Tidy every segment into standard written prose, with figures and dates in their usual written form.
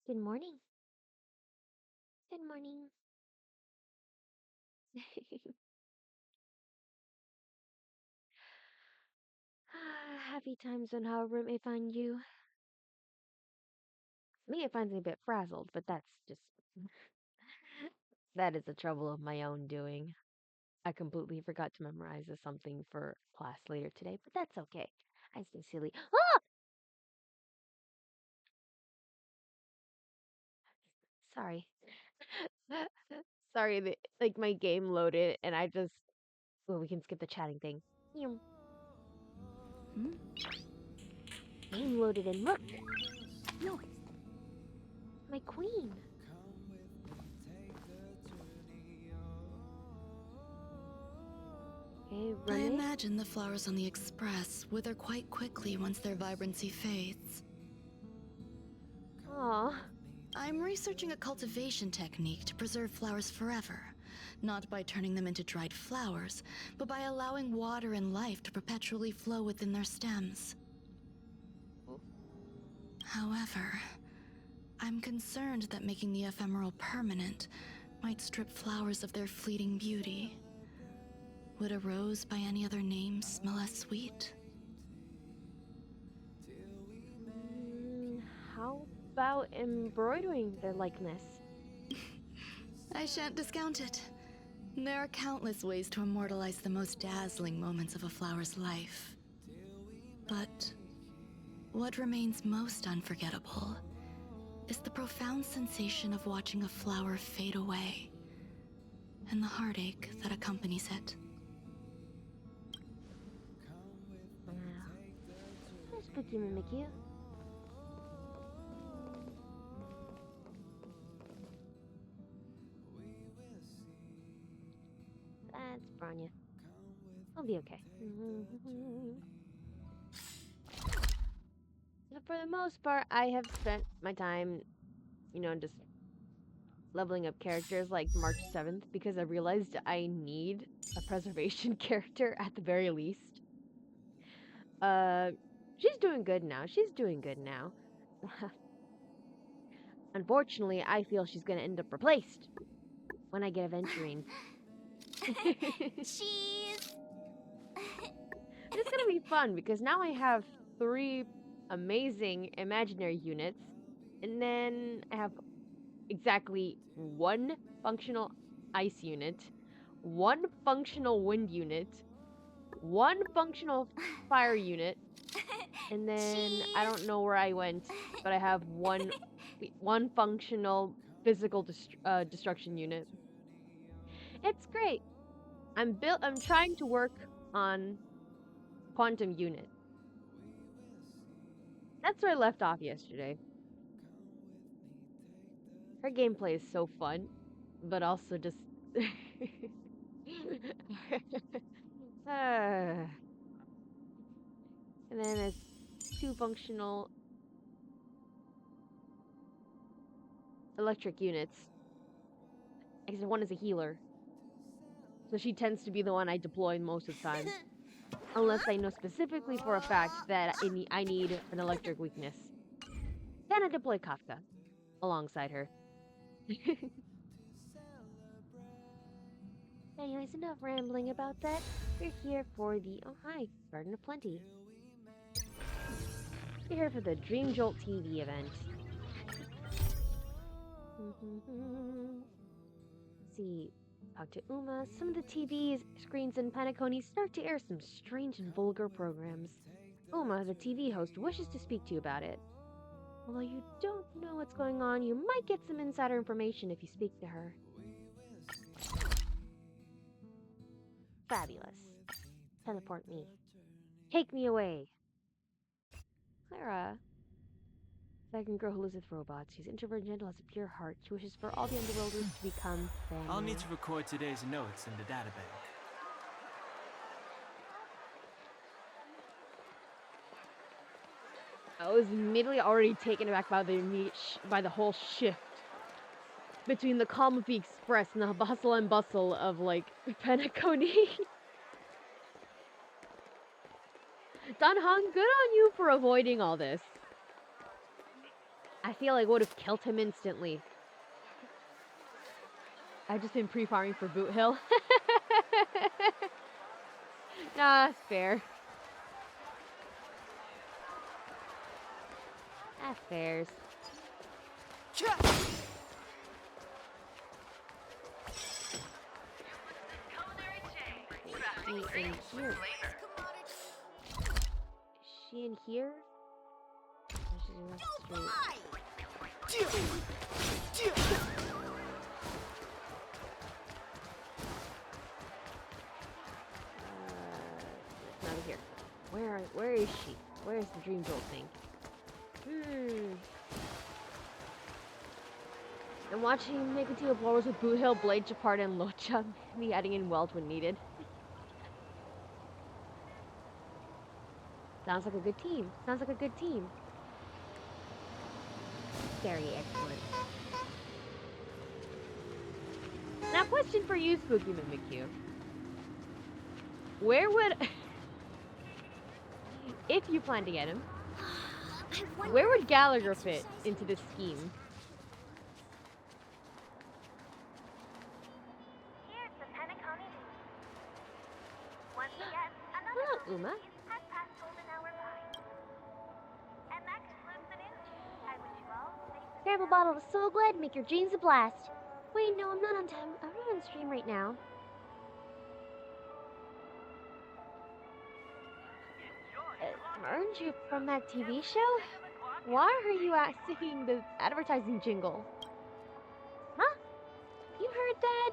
Good morning. Good morning. Happy times on however it may find you. Me, it finds me a bit frazzled, but that's just that is a trouble of my own doing. I completely forgot to memorize something for class later today, but that's okay. I stay silly. Ah! Sorry. Sorry, like my game loaded and I just well, we can skip the chatting thing. Yum. Game loaded and look, no, my queen. Okay, I run it. imagine the flowers on the express wither quite quickly once their vibrancy fades. Aw. I'm researching a cultivation technique to preserve flowers forever. Not by turning them into dried flowers, but by allowing water and life to perpetually flow within their stems. However, I'm concerned that making the ephemeral permanent might strip flowers of their fleeting beauty. Would a rose by any other name smell as sweet? How about embroidering their likeness? I shan't discount it. There are countless ways to immortalize the most dazzling moments of a flower's life. But what remains most unforgettable is the profound sensation of watching a flower fade away, and the heartache that accompanies it. Spooky Mimikyu. That's Branya. I'll be okay. So for the most part, I have spent my time, just leveling up characters like March 7th because I realized I need a preservation character at the very least. Uh, she's doing good now. She's doing good now. Unfortunately, I feel she's gonna end up replaced when I get Aventurine. Cheese! It's gonna be fun because now I have 3 amazing imaginary units, and then I have exactly 1 functional ice unit, 1 functional wind unit, 1 functional fire unit, and then I Cheese! don't know where I went, but I have one functional physical destruction unit. It's great. I'm trying to work on quantum unit. That's where I left off yesterday. Her gameplay is so fun, but also just Ah. And then there's 2 functional electric units. Except one is a healer. So she tends to be the one I deploy most of the time. Unless I know specifically for a fact that I need an electric weakness. Then I deploy Kafka alongside her. Anyways, enough rambling about that. We're here for the oh hi, Garden of Plenty. We're here for the Dreamjolt TV event. Let's see. Talk to Uma. Some of the TV screens in Panaconi start to air some strange and vulgar programs. Uma, the TV host, wishes to speak to you about it. Although you don't know what's going on, you might get some insider information if you speak to her. Fabulous. Teleport me. Take me away. Clara. Second girl who lives with robots. She's introverted and gentle, has a pure heart. She wishes for all the underworlders to become family. I'll need to record today's notes in the databank. I was immediately already taken aback by the whole shift between the calm of the express and the hustle and bustle of, like, Penacony. Dan Han, good on you for avoiding all this. I feel like I would have killed him instantly. I've just been pre-farming for Boot Hill. Nah, that's fair. That fairs. She in here? Is she in here? Or she's in the street? It's not here. Where is she? Where is the Dreamjolt thing? I'm watching Make It to a Blowers with Boot Hill, Blade Japard, and Locha. Me adding in Weld when needed. Sounds like a good team. Sounds like a good team. Very excellent. Now, question for you, Spooky Mimikyu. Where would... if you plan to get him, where would Gallagher fit into this scheme? Hello, Uma. Grab a bottle of Soul Glad and make your dreams a blast. Wait, no, I'm not on time. I'm not on stream right now. Aren't you from that TV show? Why are you singing the advertising jingle? Huh? You heard that?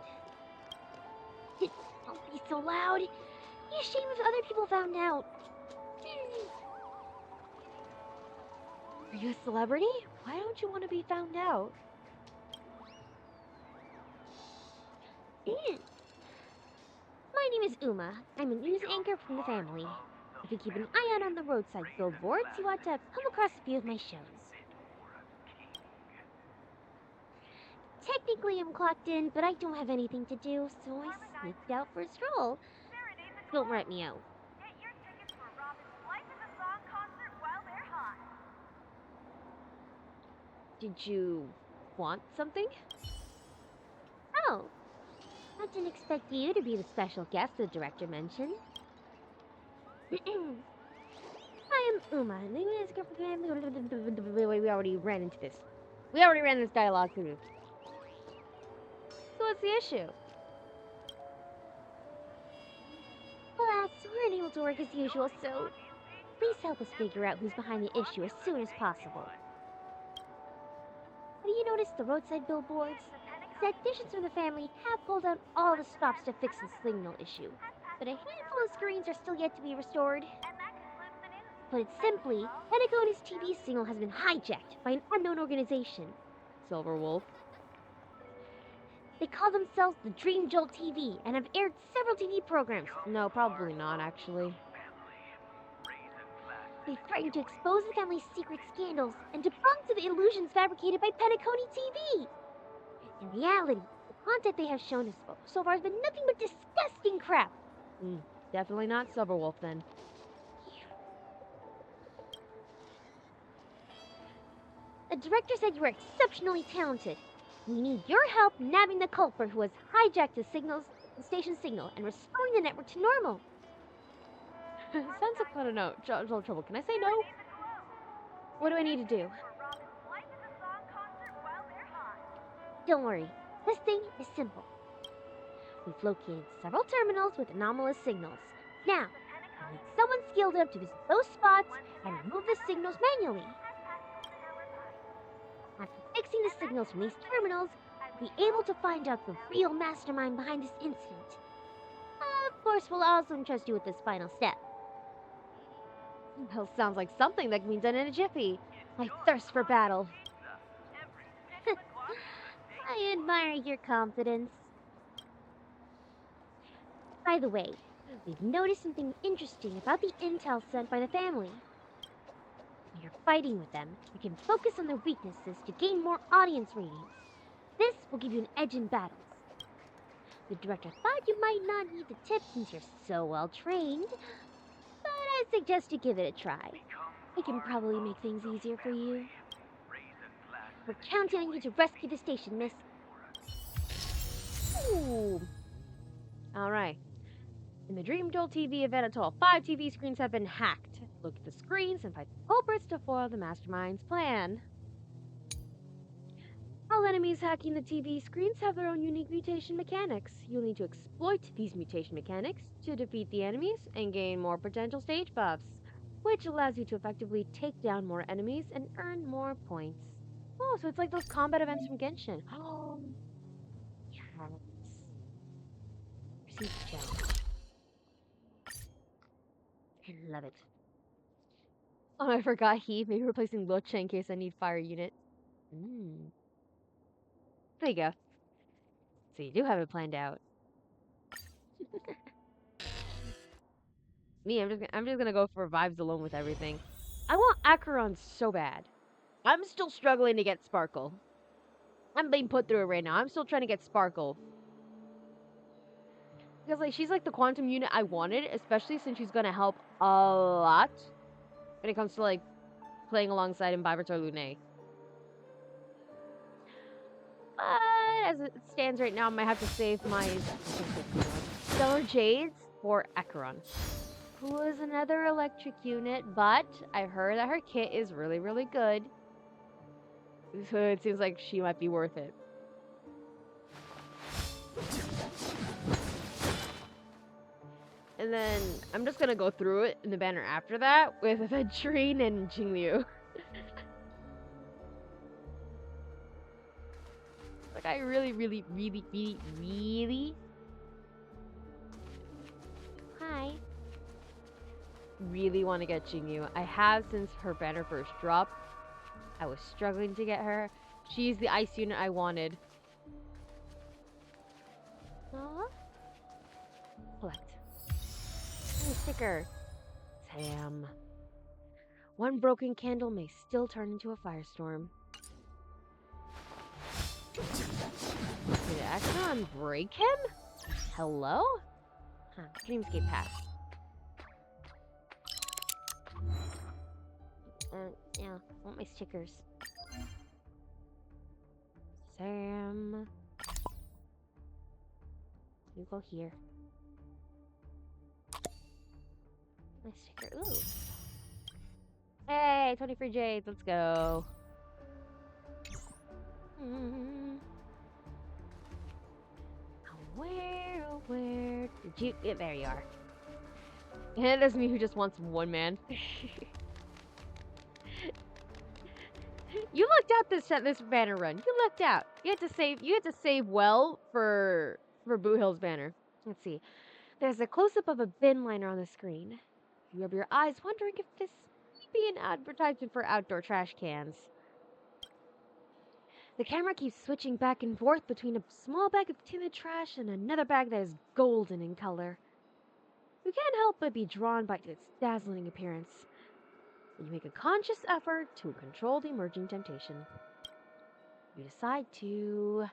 Don't be so loud. Be ashamed if other people found out. Are you a celebrity? Why don't you want to be found out? My name is Uma. I'm a news anchor from the family. If you keep an eye out on the roadside billboards, you ought to have come across a few of my shows. Technically, I'm clocked in, but I don't have anything to do, so I sneaked out for a stroll. Don't write me out. Did you want something? Oh, I didn't expect you to be the special guest the director mentioned. I am Uma. We already ran into this. We already ran this dialogue through. So what's the issue? Alas, we're unable to work as usual, so please help us figure out who's behind the issue as soon as possible. Have you noticed the roadside billboards? Technicians from the family have pulled out all the stops to fix the signal issue, but a handful of screens are still yet to be restored. Put it simply, Penacony's TV signal has been hijacked by an unknown organization. Silver Wolf. They call themselves the Dreamjolt TV and have aired several TV programs. No, probably not, actually. They threaten to expose the family's secret scandals and debunk the illusions fabricated by Penacony TV. In reality, the content they have shown us so far has been nothing but disgusting crap. Definitely not Silverwolf, then. The director said you were exceptionally talented. We need your help nabbing the culprit who has hijacked the station signal and restoring the network to normal. Sounds like quite a little trouble. Can I say no? What do I need to do? Don't worry. This thing is simple. We've located several terminals with anomalous signals. Now, we need someone skilled enough to visit those spots and remove the signals manually. After fixing the signals from these terminals, we'll be able to find out the real mastermind behind this incident. Of course, we'll also entrust you with this final step. Well, sounds like something that can be done in a jiffy. I thirst for battle. I admire your confidence. By the way, we've noticed something interesting about the intel sent by the family. When you're fighting with them, you can focus on their weaknesses to gain more audience ratings. This will give you an edge in battles. The director thought you might not need the tip since you're so well trained, but I suggest you give it a try. I can probably make things easier for you. We're counting on you to rescue the station, miss. Ooh. Alright. In the Dreamjolt TV event, a total of 5 TV screens have been hacked. Look at the screens and fight the culprits to foil the mastermind's plan. All enemies hacking the TV screens have their own unique mutation mechanics. You'll need to exploit these mutation mechanics to defeat the enemies and gain more potential stage buffs, which allows you to effectively take down more enemies and earn more points. Oh, so it's like those combat events from Genshin. Oh, yes. Proceed to challenge. I love it. Oh, I forgot he. Maybe replacing Lucha in case I need fire unit. There you go. So you do have it planned out. Me, I'm just gonna go for vibes alone with everything. I want Acheron so bad. I'm still struggling to get Sparkle. I'm being put through it right now. I'm still trying to get Sparkle. Because like she's like the quantum unit I wanted, especially since she's gonna help a lot when it comes to like playing alongside Imbibitor Lune. But as it stands right now, I might have to save my Stellar Jades for Acheron, who is another electric unit, but I heard that her kit is really, really good. So it seems like she might be worth it. And then I'm just gonna go through it in the banner after that with Aventurine and Jingliu. Like I really really want to get Jingliu. I have since her banner first dropped. I was struggling to get her. She's the ice unit I wanted. Aww. Collect. Ooh, sticker. Sam. One broken candle may still turn into a firestorm. Did Acheron break him? Hello? Huh, Dreamscape Pass. Yeah, I want my stickers. Sam. You go here. My sticker. Ooh. Hey, 20 free jades. Let's go. Where did you? Yeah, there you are. And that's me who just wants one man. You lucked out this banner run. You lucked out. You had to save. You had to save well for Boo Hill's banner. Let's see. There's a close-up of a bin liner on the screen. You rub your eyes, wondering if this might be an advertisement for outdoor trash cans. The camera keeps switching back and forth between a small bag of timid trash and another bag that is golden in color. You can't help but be drawn by its dazzling appearance. You make a conscious effort to control the emerging temptation. You decide to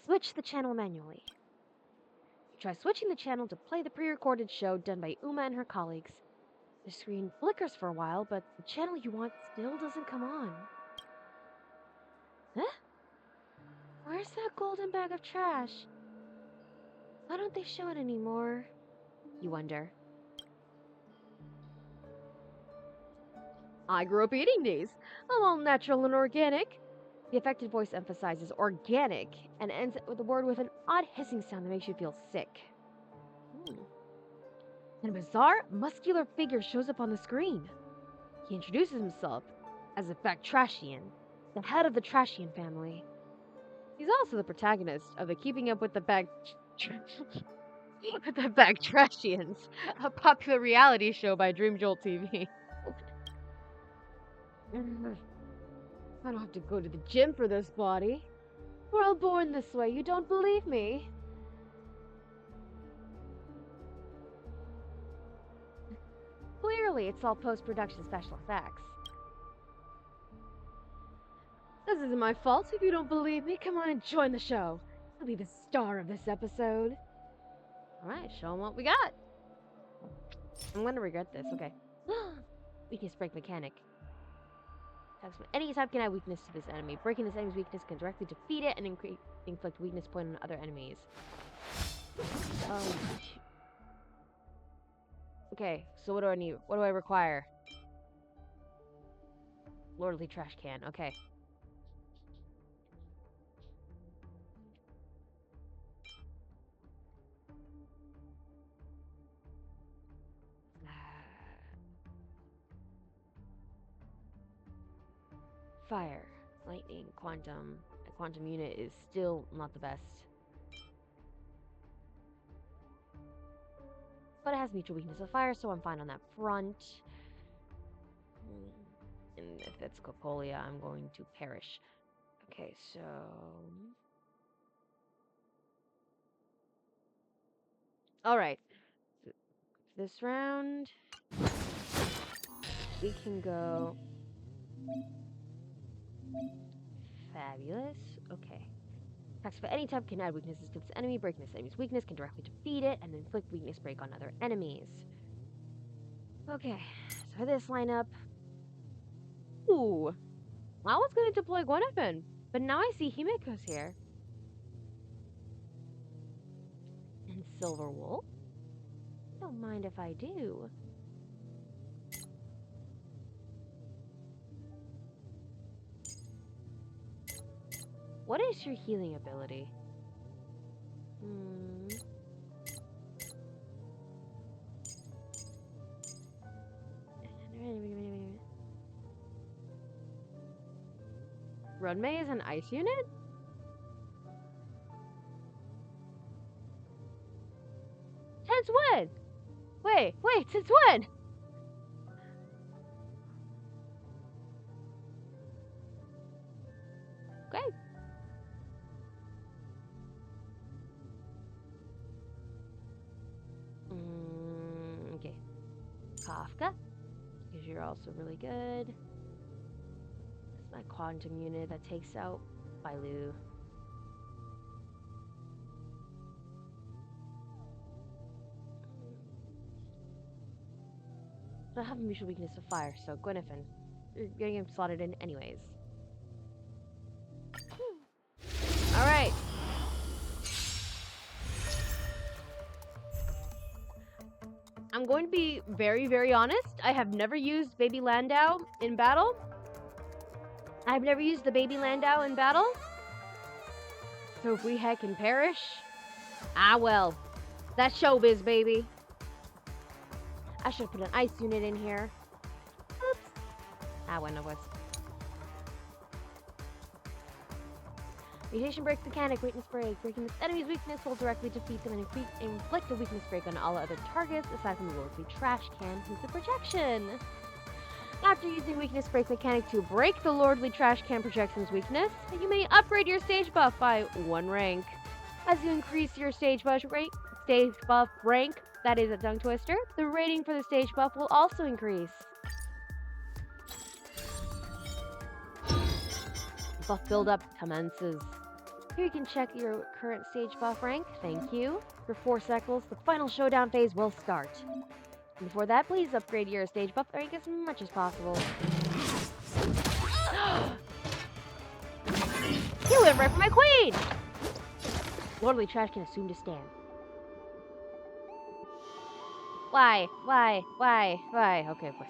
switch the channel manually. You try switching the channel to play the pre-recorded show done by Uma and her colleagues. The screen flickers for a while, but the channel you want still doesn't come on. Huh? Where's that golden bag of trash? Why don't they show it anymore? You wonder. I grew up eating these. I'm all natural and organic. The affected voice emphasizes organic and ends with a word with an odd hissing sound that makes you feel sick. And a bizarre, muscular figure shows up on the screen. He introduces himself as a Bactrashian, the head of the Trashian family. He's also the protagonist of the Keeping Up with the Bactrashians, a popular reality show by Dreamjolt TV. I don't have to go to the gym for this body. We're all born this way. You don't believe me? Clearly, it's all post-production special effects. This isn't my fault. If you don't believe me, come on and join the show. I'll be the star of this episode. Alright, show them what we got. I'm gonna regret this. Okay. Weakness break mechanic. Any type can add weakness to this enemy. Breaking this enemy's weakness can directly defeat it and inflict weakness point on other enemies. Okay, so what do I need? What do I require? Lordly trash can. Okay. Fire, lightning, quantum. A quantum unit is still not the best. But it has mutual weakness with fire, so I'm fine on that front. And if it's Copolia, I'm going to perish. Okay, so... Alright. This round... we can go... Fabulous. Okay. Attacks of any type can add weaknesses to this enemy. Breaking this enemy's weakness can directly defeat it and inflict weakness break on other enemies. Okay, so for this lineup... Ooh. I was going to deploy Gwenevin, but now I see Himiko's here. And Silver Wolf? Don't mind if I do. What is your healing ability? Runmei is an ice unit? Since when? Wait, since when? Okay. Okay. Kafka, because you're also really good. That's my quantum unit that takes out Bailu. I have a mutual weakness of fire, so Gwenevin, you're getting him slotted in anyways. Alright. I'm going to be very, very honest. I have never used Baby Landau in battle. I've never used the Baby Landau in battle. So if we heck and perish, well. That's showbiz, baby. I should have put an ice unit in here. Oops. When it was. Mutation break mechanic, weakness break. Breaking this enemy's weakness will directly defeat them and inflict a weakness break on all other targets, aside from the lordly trash can, who's the projection. After using weakness break mechanic to break the lordly trash can projection's weakness, you may upgrade your stage buff by 1 rank. As you increase your stage buff rank, that is a tongue twister, the rating for the stage buff will also increase. Buff buildup commences. Here you can check your current stage buff rank. Thank you. For 4 cycles, the final showdown phase will start. And before that, please upgrade your stage buff rank as much as possible. You went right for my queen! Lordly Trash can assume to stand. Why? Okay, of course.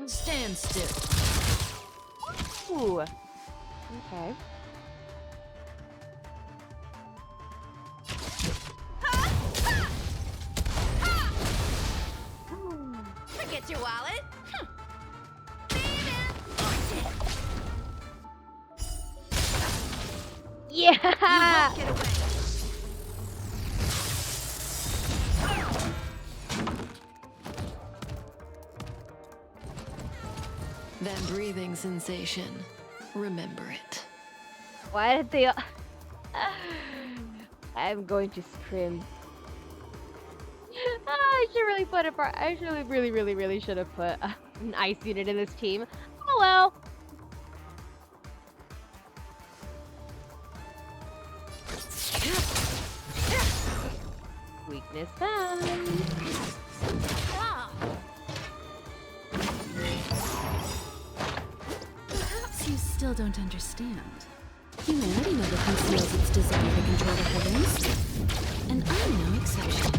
Stand still. Ooh. Okay. Forget your wallet. Yeah! You won't get away. That breathing sensation. Remember it. Why did they... I'm going to scream. should really put a part. I should really should have put an ice unit in this team. Oh well. Weakness found. Perhaps you still don't understand. Humanity never conceals its desire to control the heavens. And I'm no exception.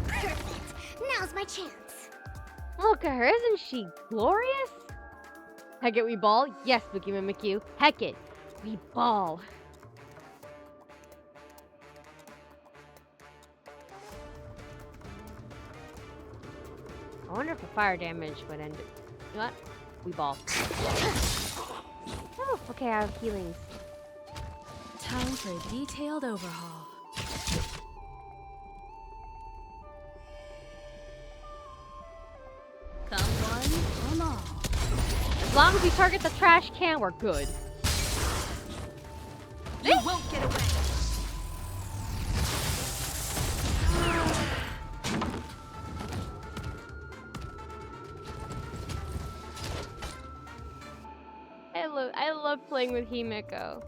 Perfect. Now's my chance. Look at her, isn't she glorious? Heck it, we ball? Yes, Spooky Mimikyu. Heck it, we ball. I wonder if the fire damage would end it. You know what? We ball. Oh, okay, I have healings. Time for a detailed overhaul. Come one, come all. As long as we target the trash can, we're good. You won't get away. I love playing with Himiko.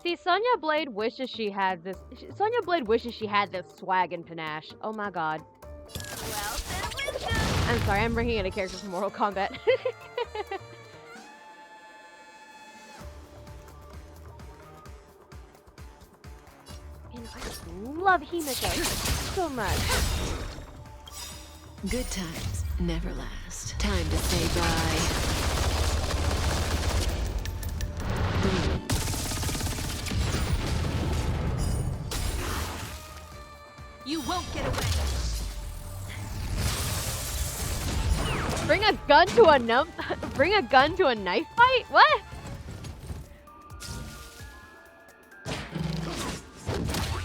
See, Sonya Blade wishes she had this. Sonya Blade wishes she had this swag and panache. Oh my god. Well, then wisdom. I'm sorry, I'm bringing in a character from Mortal Kombat. And I love Himiko so much. Good times never last. Time to say bye. You won't get away. Bring a gun to a bring a gun to a knife fight? What?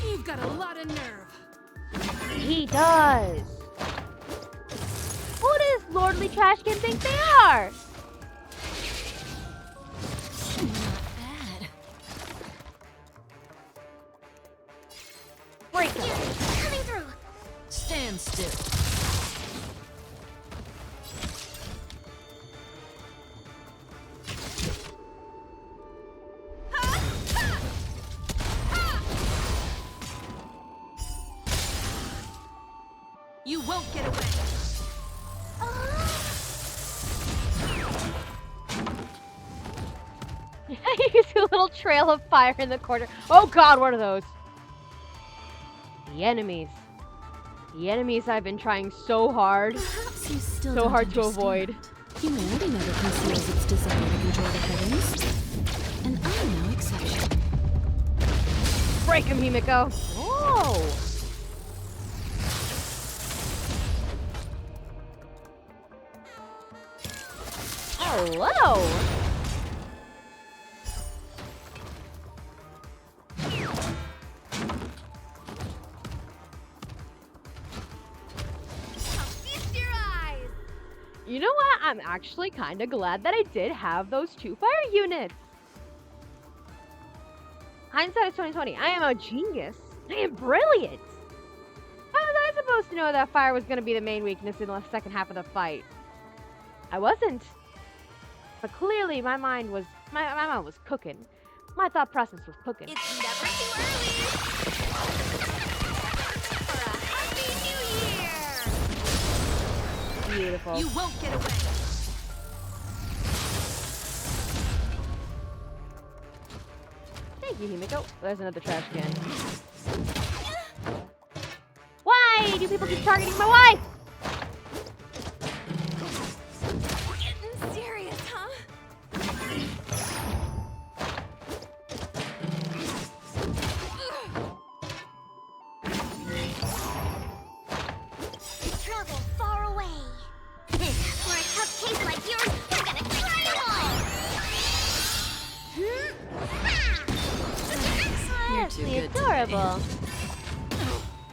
You've got a lot of nerve. He does. Who does Lordly Trashkin think they are? Not bad. Break him. Coming through. Stand still. You won't get away. You see a little trail of fire in the corner. Oh god, what are those? The enemies. The enemies I've been trying so hard. Perhaps you still So don't hard to understand. avoid. Humanity never conceals its desire to control the heavens. And I'm no exception. Break him, Himiko. Whoa. Hello. Feast your eyes. You know what? I'm actually kind of glad that I did have those 2 fire units. Hindsight is 2020. I am a genius. I am brilliant. How was I supposed to know that fire was going to be the main weakness in the second half of the fight? I wasn't. But clearly my mind was cooking. My thought process was cooking. It's never too early. For a happy new year. Beautiful. You won't get away. Thank you, Himiko. Oh, there's another trash can. Why do people keep targeting my wife? Getting serious, huh? Travel far away. For a tough case like yours, I'm gonna cry you all. You're too Honestly good adorable.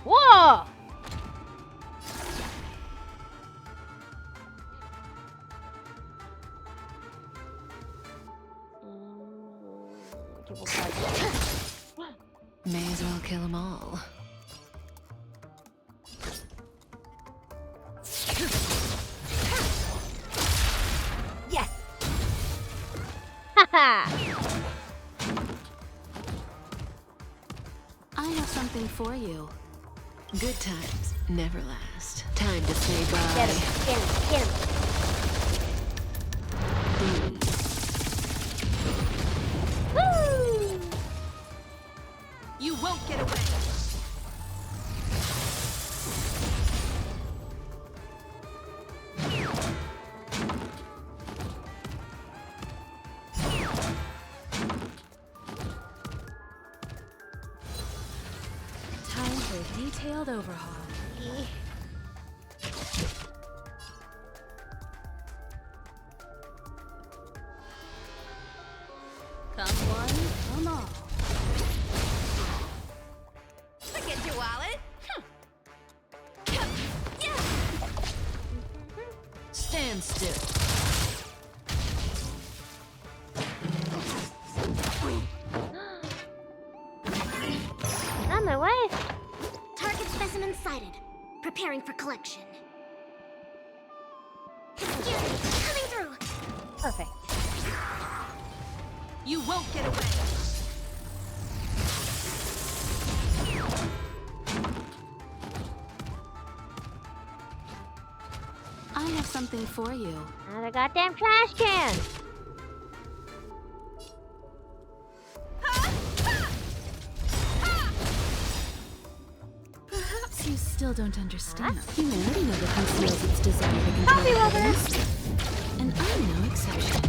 Whoa! Okay, we'll try this. May as well kill them all. I have something for you. Good times never last. Time to say bye. Get him, get him, get him. Boom. Woo! You won't get away. Time for a detailed overhaul. Come one, come all. Forget your wallet. Stand still. On my way. Target specimen sighted. Preparing for collection. Excuse me, coming through. Perfect. You won't get away. I have something for you. Now the goddamn trash can. Perhaps you still don't understand. Humanity never conceals its desire to control Coffee the lovers. heavens. And I'm no exception.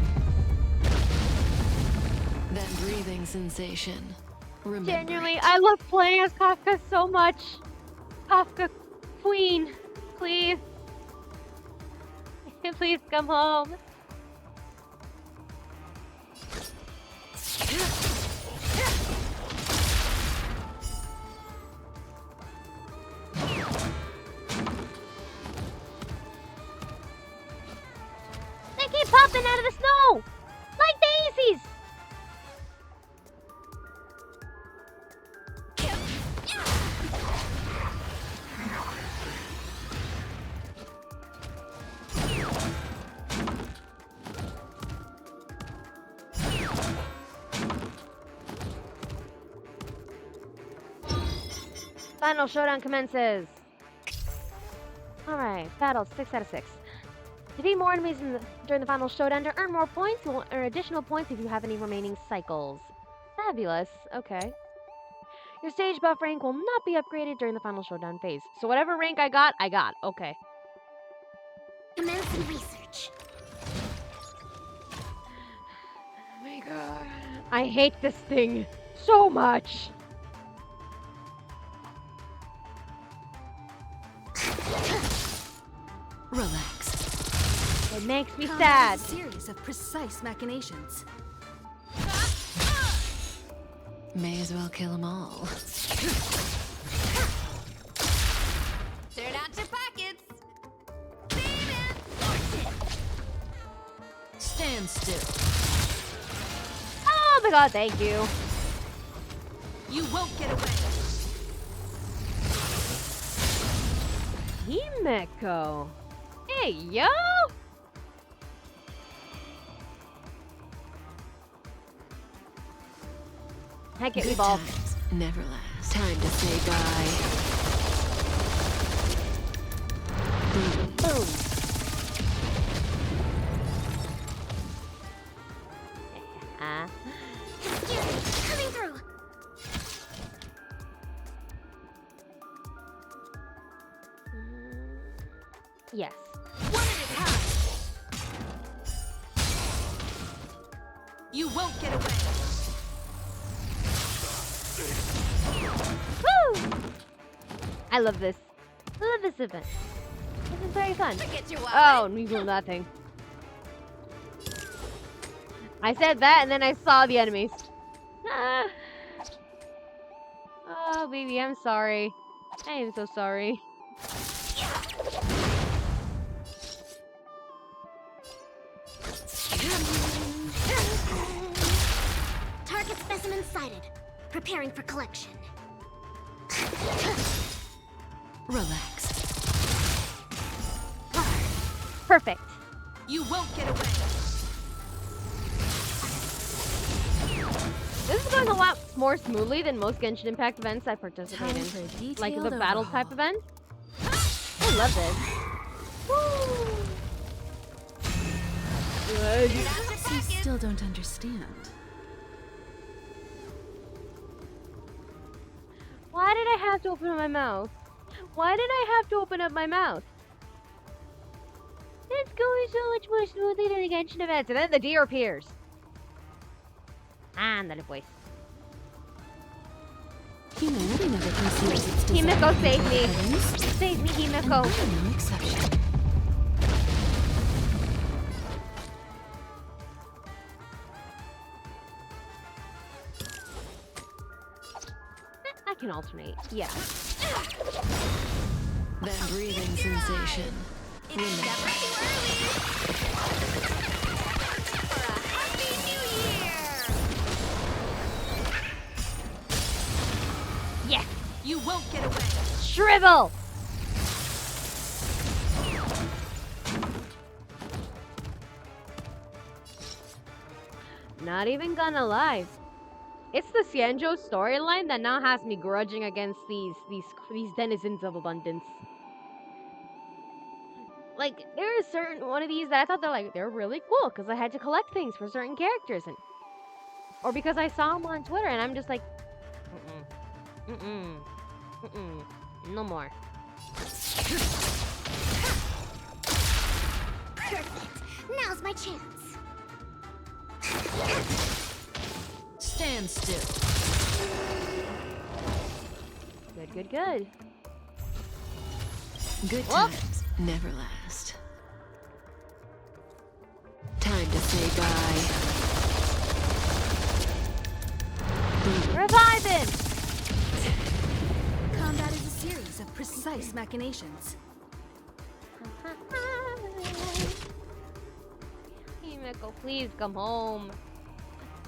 That breathing sensation. Remember Genuinely, it. I love playing as Kafka so much. Kafka Queen, please. Please come home. They keep popping out of the snow! Like daisies! Final showdown commences. Alright, battle 6 out of 6. Defeat more enemies during the final showdown to earn more points. You will earn additional points if you have any remaining cycles. Fabulous. Okay. Your stage buff rank will not be upgraded during the final showdown phase. So whatever rank I got. Okay. Commencing research. Oh my god. I hate this thing so much. Relax. It makes me Combat sad. is a series of precise machinations. May as well kill them all. Turn out your pockets. Stand still. Oh my god, thank you. You won't get away. Himeko. Hey, yo! Heck it, we Good ball. times never last. Time to say bye. Boom. Boom. Yeah. Excuse me, coming through. Yes. One at a time. You won't get away. Woo! I love this. I love this event. This is very fun. Forget your wallet. Oh, we do nothing. I said that and then I saw the enemies. Ah. Oh, baby, I'm sorry. I am so sorry. Target specimen sighted. Preparing for collection. Relax. Perfect. You won't get away. This is going a lot more smoothly than most Genshin Impact events I participate Time in. for a detailed Like the battle type overhaul. events. I love this. You still don't understand. Why did I have to open up my mouth? Why did I have to open up my mouth? It's going so much more smoothly than the Genshin events. And then the deer appears. Ándale pues. Humanity never conceals its desire Himiko, to save control me. the heavens, Save me, and Himiko. I am no exception. I can alternate. Yeah. That breathing sensation. Yes. You won't get away. Shrivel. Not even gonna lie. It's the Xianzhou storyline that now has me grudging against these denizens of abundance. Like, there is certain one of these that I thought they're really cool because I had to collect things for certain characters, and or because I saw them on Twitter, and I'm just like, no more. Perfect. Now's my chance. Stand still. Good, good. Good Well. times never last. Time to say bye. Revive him! Combat is a series of precise machinations. Himiko, please come home.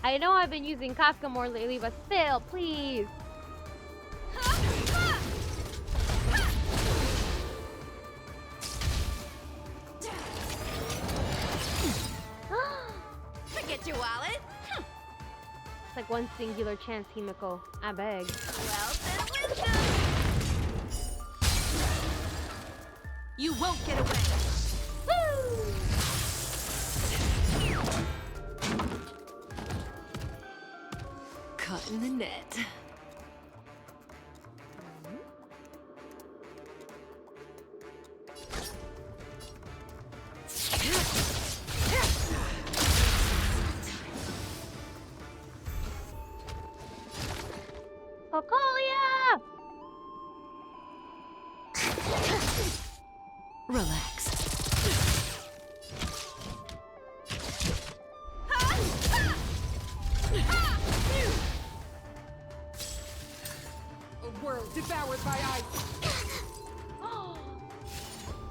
I know I've been using Kafka more lately, but still, please. Forget your wallet? It's like one singular chance, Himiko. I beg. Well, then wisdom. You won't get away. Caught in the net. Cocolia! Relax. A world devoured by ice.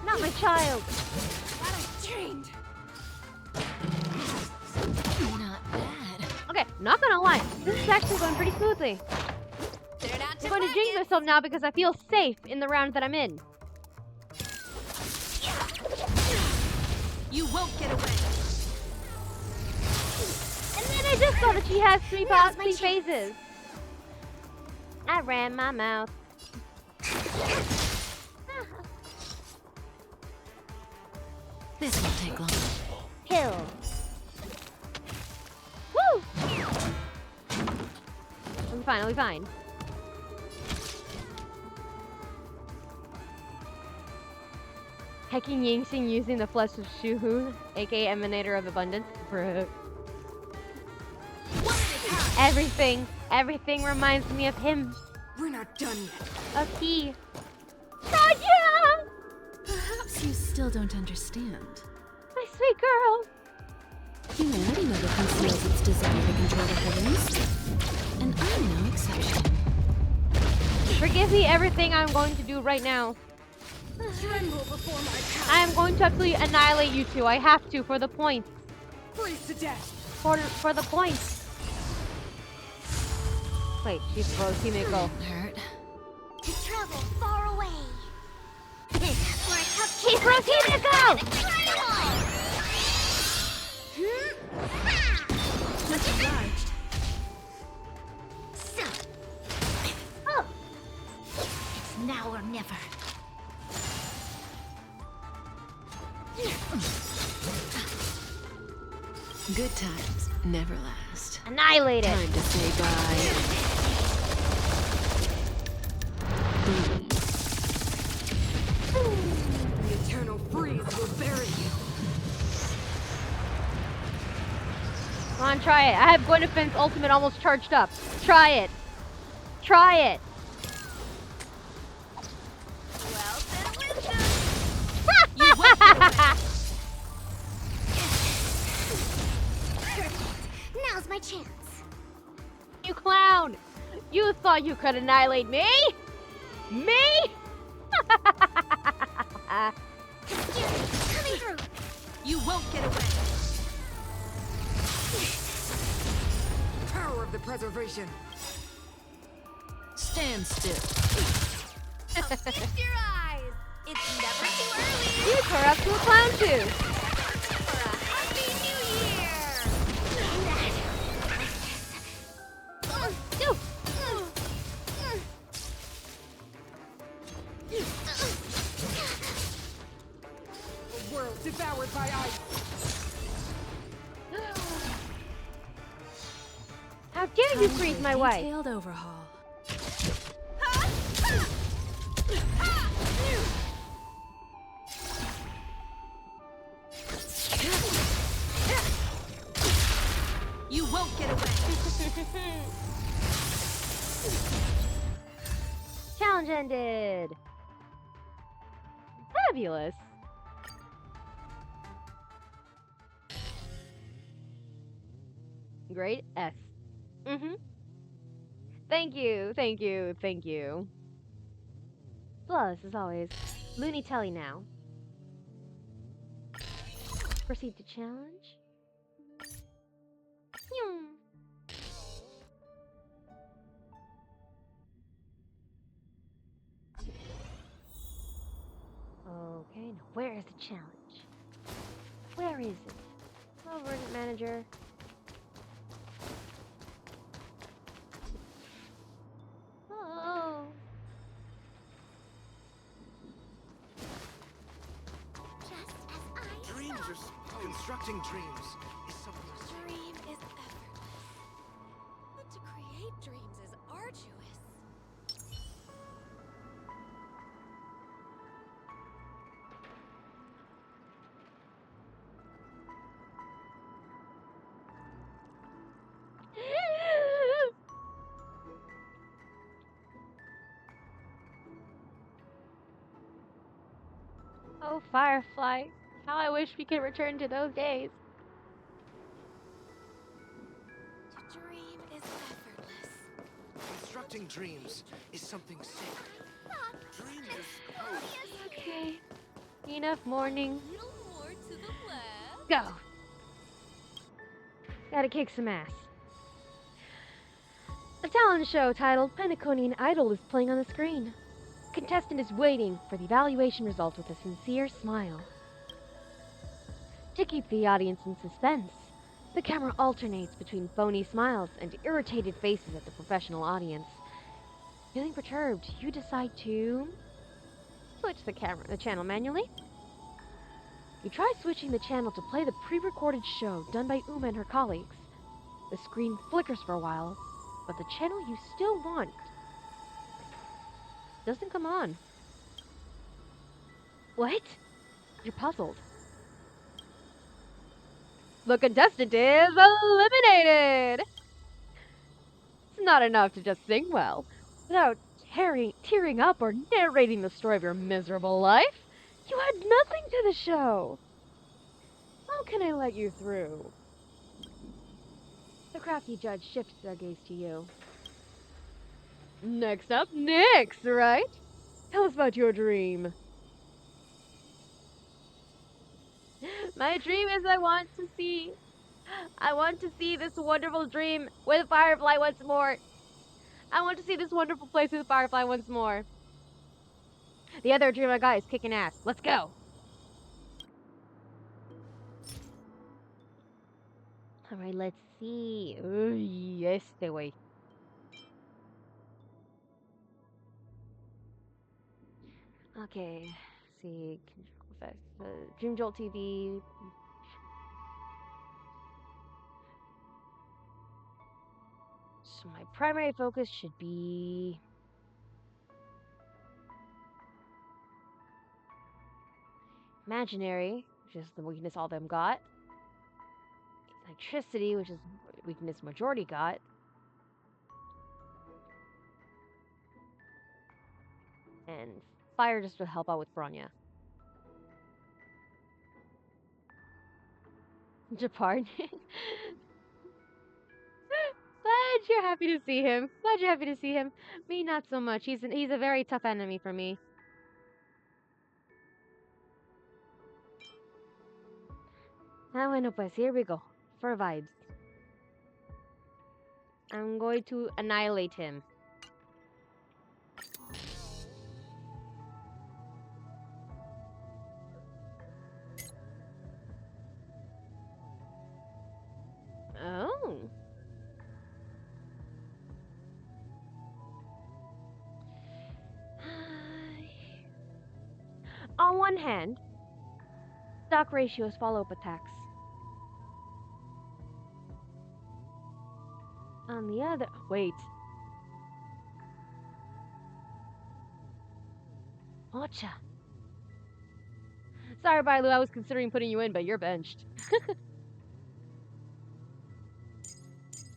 Not my child. That I trained. Not bad. Okay, not gonna lie. This is actually going pretty smoothly. They're not I'm going to jinx myself now because I feel safe in the round that I'm in. You won't get away. And then I just saw that she has three Now's my phases. I ran my mouth. This won't take long. Kill. Woo! We'll be fine, we'll be fine. Hacking Yingxing using the flesh of Shuhu, aka Emanator of Abundance. Bruh. Everything reminds me of him. We're not done yet. Of he. Nadia! Perhaps you still don't understand. My sweet girl. Humanity never conceals its desire to control the heavens, and I'm no exception. Forgive me everything I'm going to do right now. Tremble before my power. I am going to absolutely annihilate you two. I have to for the points. Freeze to death. For the points. Wait, she's froze. Himiko. Hurt. To travel far away. For a tough She froze Himiko! Much obliged. Good times never last. Annihilate it. Time to say bye. The eternal freeze will bury you. Come on, try it. I have Gwyneth's ultimate almost charged up. Try it. Try it. Well, then wisdom. You won't get away. Now's my chance. You clown! You thought you could annihilate me? Me? Coming through. You won't get away. Power of the preservation. Stand still. Lift your eyes. It's never too early. You tore up to a clown too. For a happy new year. A world devoured by ice. How dare you freeze my wife? Detailed overhaul. You won't get away. Challenge ended. Fabulous. Grade S. Thank you, thank you, thank you. Flawless as always. Looney Telly now. Proceed to challenge. Phew. Okay, now where is the challenge? Where is it? Oh, Verdant Manager. Oh. Just as I Dreams are constructing dreams is something. Dream is effortless. But to create dreams is arduous. Oh, Firefly. How I wish we could return to those days. To dream is effortless. Constructing dreams is something sacred. Dreams are supposed. Okay. Enough mourning. Little more to the left. Go. Gotta kick some ass. A talent show titled Pentaconian Idol is playing on the screen. Contestant is waiting for the evaluation result with a sincere smile. To keep the audience in suspense, the camera alternates between phony smiles and irritated faces at the professional audience. Feeling perturbed, you decide to switch the channel manually. You try switching the channel to play the pre-recorded show done by Uma and her colleagues. The screen flickers for a while, but the channel you still want doesn't come on. What? You're puzzled. The contestant is eliminated! It's not enough to just sing well. Without tearing up or narrating the story of your miserable life, you add nothing to the show. How can I let you through? The crafty judge shifts their gaze to you. Next up, Nyx, right? Tell us about your dream. My dream is I want to see this wonderful dream with Firefly once more. I want to see this wonderful place with Firefly once more. The other dream I got is kicking ass. Let's go. Alright, let's see. Este way. Okay. See, control effects. Dreamjolt TV. So my primary focus should be imaginary, which is the weakness all of them got. Electricity, which is weakness majority got. And fire just to help out with Bronya. Japard. Glad you're happy to see him. Glad you're happy to see him. Me, not so much. He's a very tough enemy for me. Ah, bueno, pues here we go. For vibes. I'm going to annihilate him. Oh. On one hand, stock ratios follow-up attacks. On the other... Wait. Ocha. Sorry, Bailu, I was considering putting you in, but you're benched.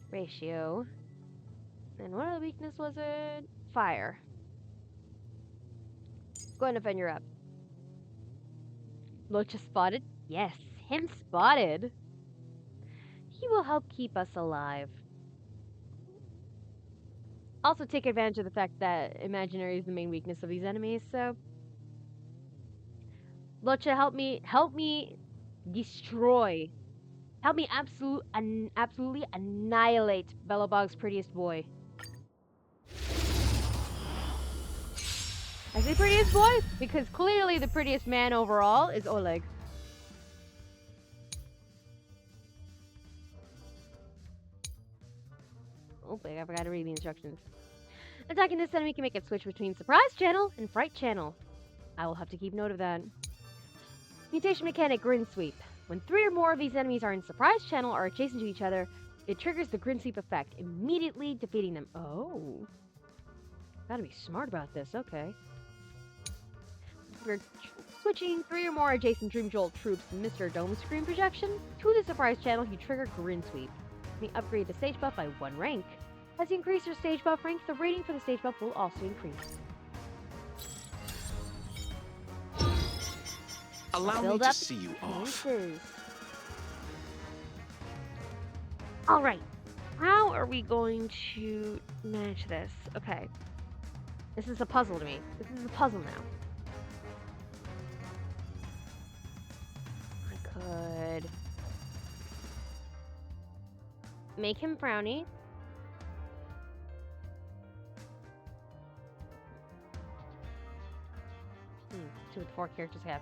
Ratio. And what other weakness was it? Fire. Go ahead and defend your up. Locha spotted? Yes, him spotted. He will help keep us alive. Also take advantage of the fact that imaginary is the main weakness of these enemies, so... Locha, help me destroy. Help me absolutely annihilate Belobog's prettiest boy. I say prettiest boy because clearly the prettiest man overall is Oleg. Oh, I forgot to read the instructions. Attacking this enemy can make it switch between surprise channel and fright channel. I will have to keep note of that. Mutation mechanic Grin Sweep. When 3 or more of these enemies are in surprise channel or adjacent to each other, it triggers the Grin Sweep effect, immediately defeating them. Oh. Gotta be smart about this, okay. We're switching 3 or more adjacent Dreamjolt troops in Mr. Dome Screen projection to the surprise channel, you trigger Grin Sweep. You may upgrade the stage buff by 1 rank. As you increase your stage buff rank, the rating for the stage buff will also increase. Allow me to see you off. Alright. How are we going to manage this? Okay. This is a puzzle to me. This is a puzzle now. I could make him frowny. See what the 4 characters have.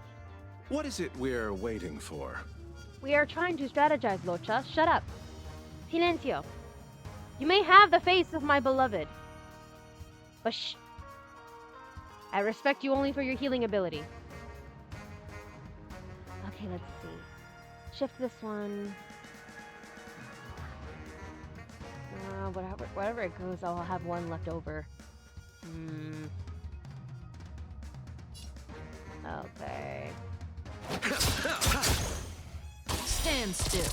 What is it we're waiting for? We are trying to strategize, Locha. Shut up. Silencio. You may have the face of my beloved. But shh. I respect you only for your healing ability. Okay, let's see. Shift this one. Whatever it goes, I'll have 1 left over. Okay. Stand still.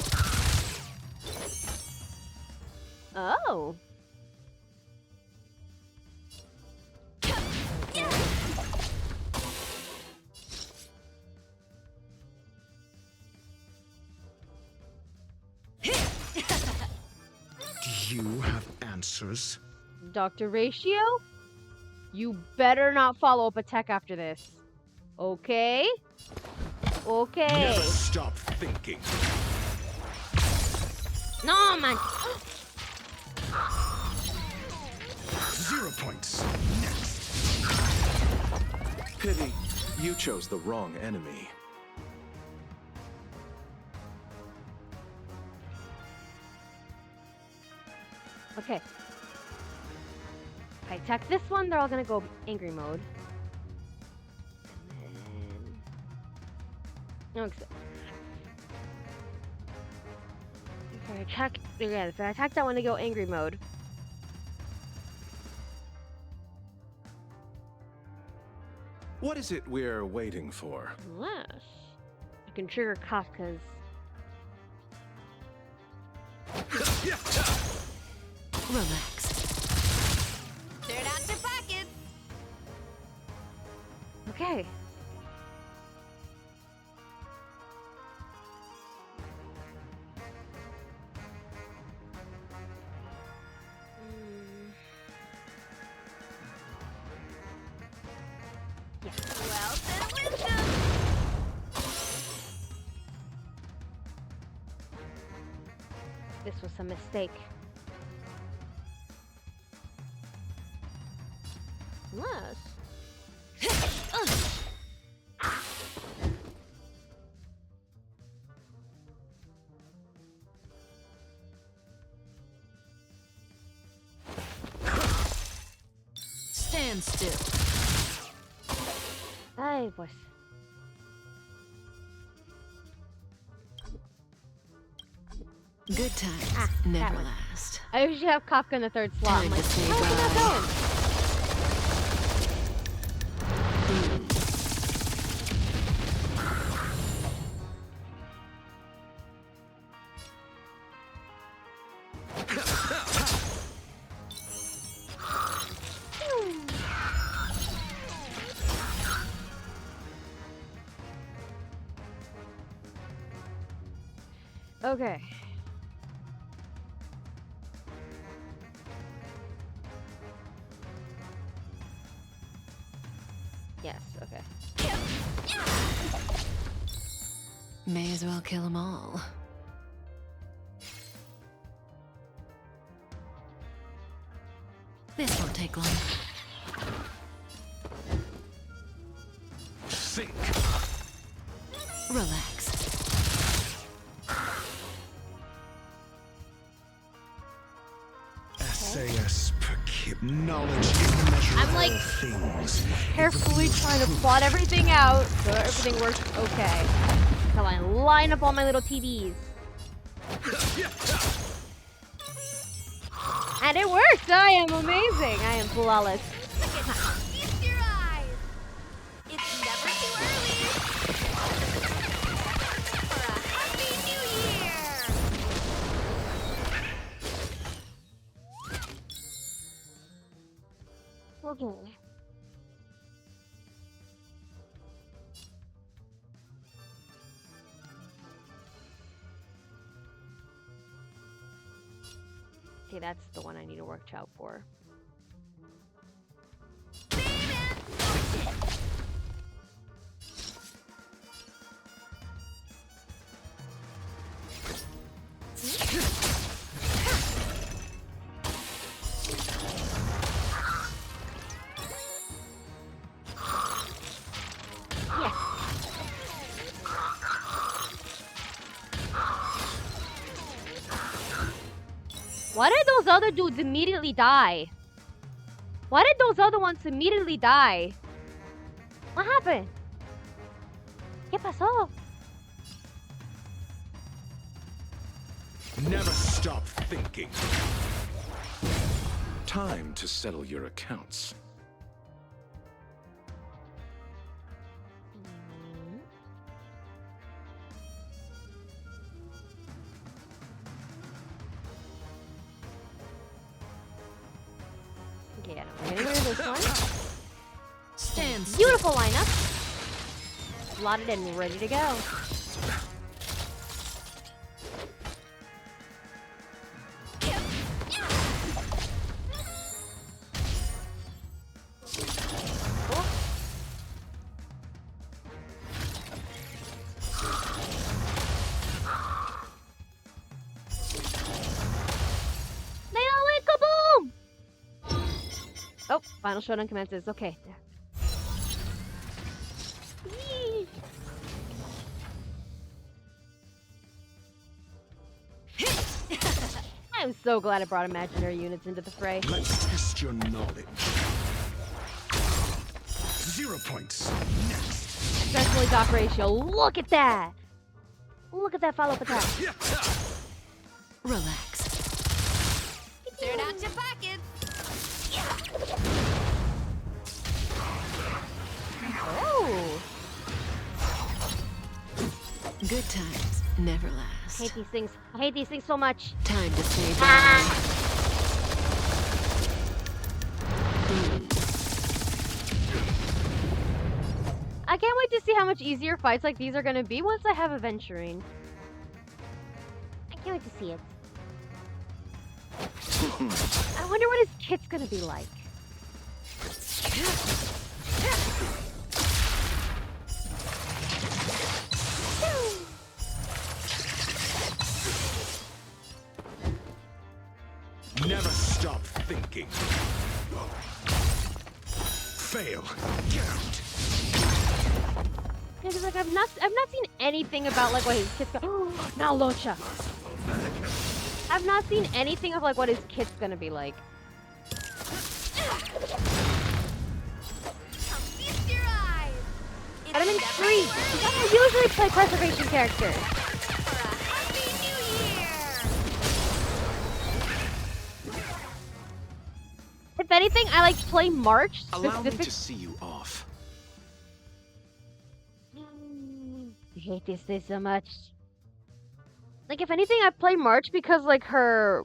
Oh. Do you have answers? Dr. Ratio? You better not follow up attack after this. Okay? Okay. Never stop thinking. No, man. 0 points. Next. Pity, you chose the wrong enemy. Okay. If I attack this one, they're all gonna go angry mode. And then... Okay. If I attack that one to go angry mode. What is it we're waiting for? Unless I can trigger Kafka's. Relax. Turn out your pockets. Okay. Wealth and wisdom. This was a mistake. Unless. Stand still. Ay, pues. Good times that never one. last. I usually have Kafka in the third slot. I'm Time like, to say how is he not bye. going? Okay. Yes, okay. May as well kill them all. This won't take long. Think. Relax. SAS knowledge immeasurable I'm like things. carefully trying to plot everything out so everything works okay. So I line up all my little TVs. And it worked! I am amazing! I am flawless. Feast your eyes. It's never too early. For a happy new year. Okay. Okay, that's the one I need to watch out for. Yes. Why did those other dudes immediately die? Why did those other ones immediately die? What happened? ¿Qué pasó? Never stop thinking. Time to settle your accounts. Okay, yeah, we're getting rid of this one. Stand still. Beautiful lineup. Slotted and ready to go. Cool. They all went kaboom! Oh, final showdown commences. Okay. Yee. I'm so glad I brought imaginary units into the fray. Let's test your knowledge. 0 points. Next. successfully dock ratio. Look at that! Look at that follow-up attack. Relax. Turn out your pockets. Oh! Good times never I last. hate these things. I hate these things so much. Time to say bye. Ah! I can't wait to see how much easier fights like these are gonna be once I have Aventurine. I can't wait to see it. I wonder what his kit's gonna be like. Never stop thinking. Fail. Count. Yeah, 'cause, like I've not seen anything about like what his kit's gonna. Now Locha. I've not seen anything of like what his kit's gonna be like. Feast your eyes. And I'm intrigued. I don't usually play preservation characters. For a happy new year. If anything, I like play March Allow me specific. to see you off. I hate this thing so much. Like, if anything, I play March because, like, her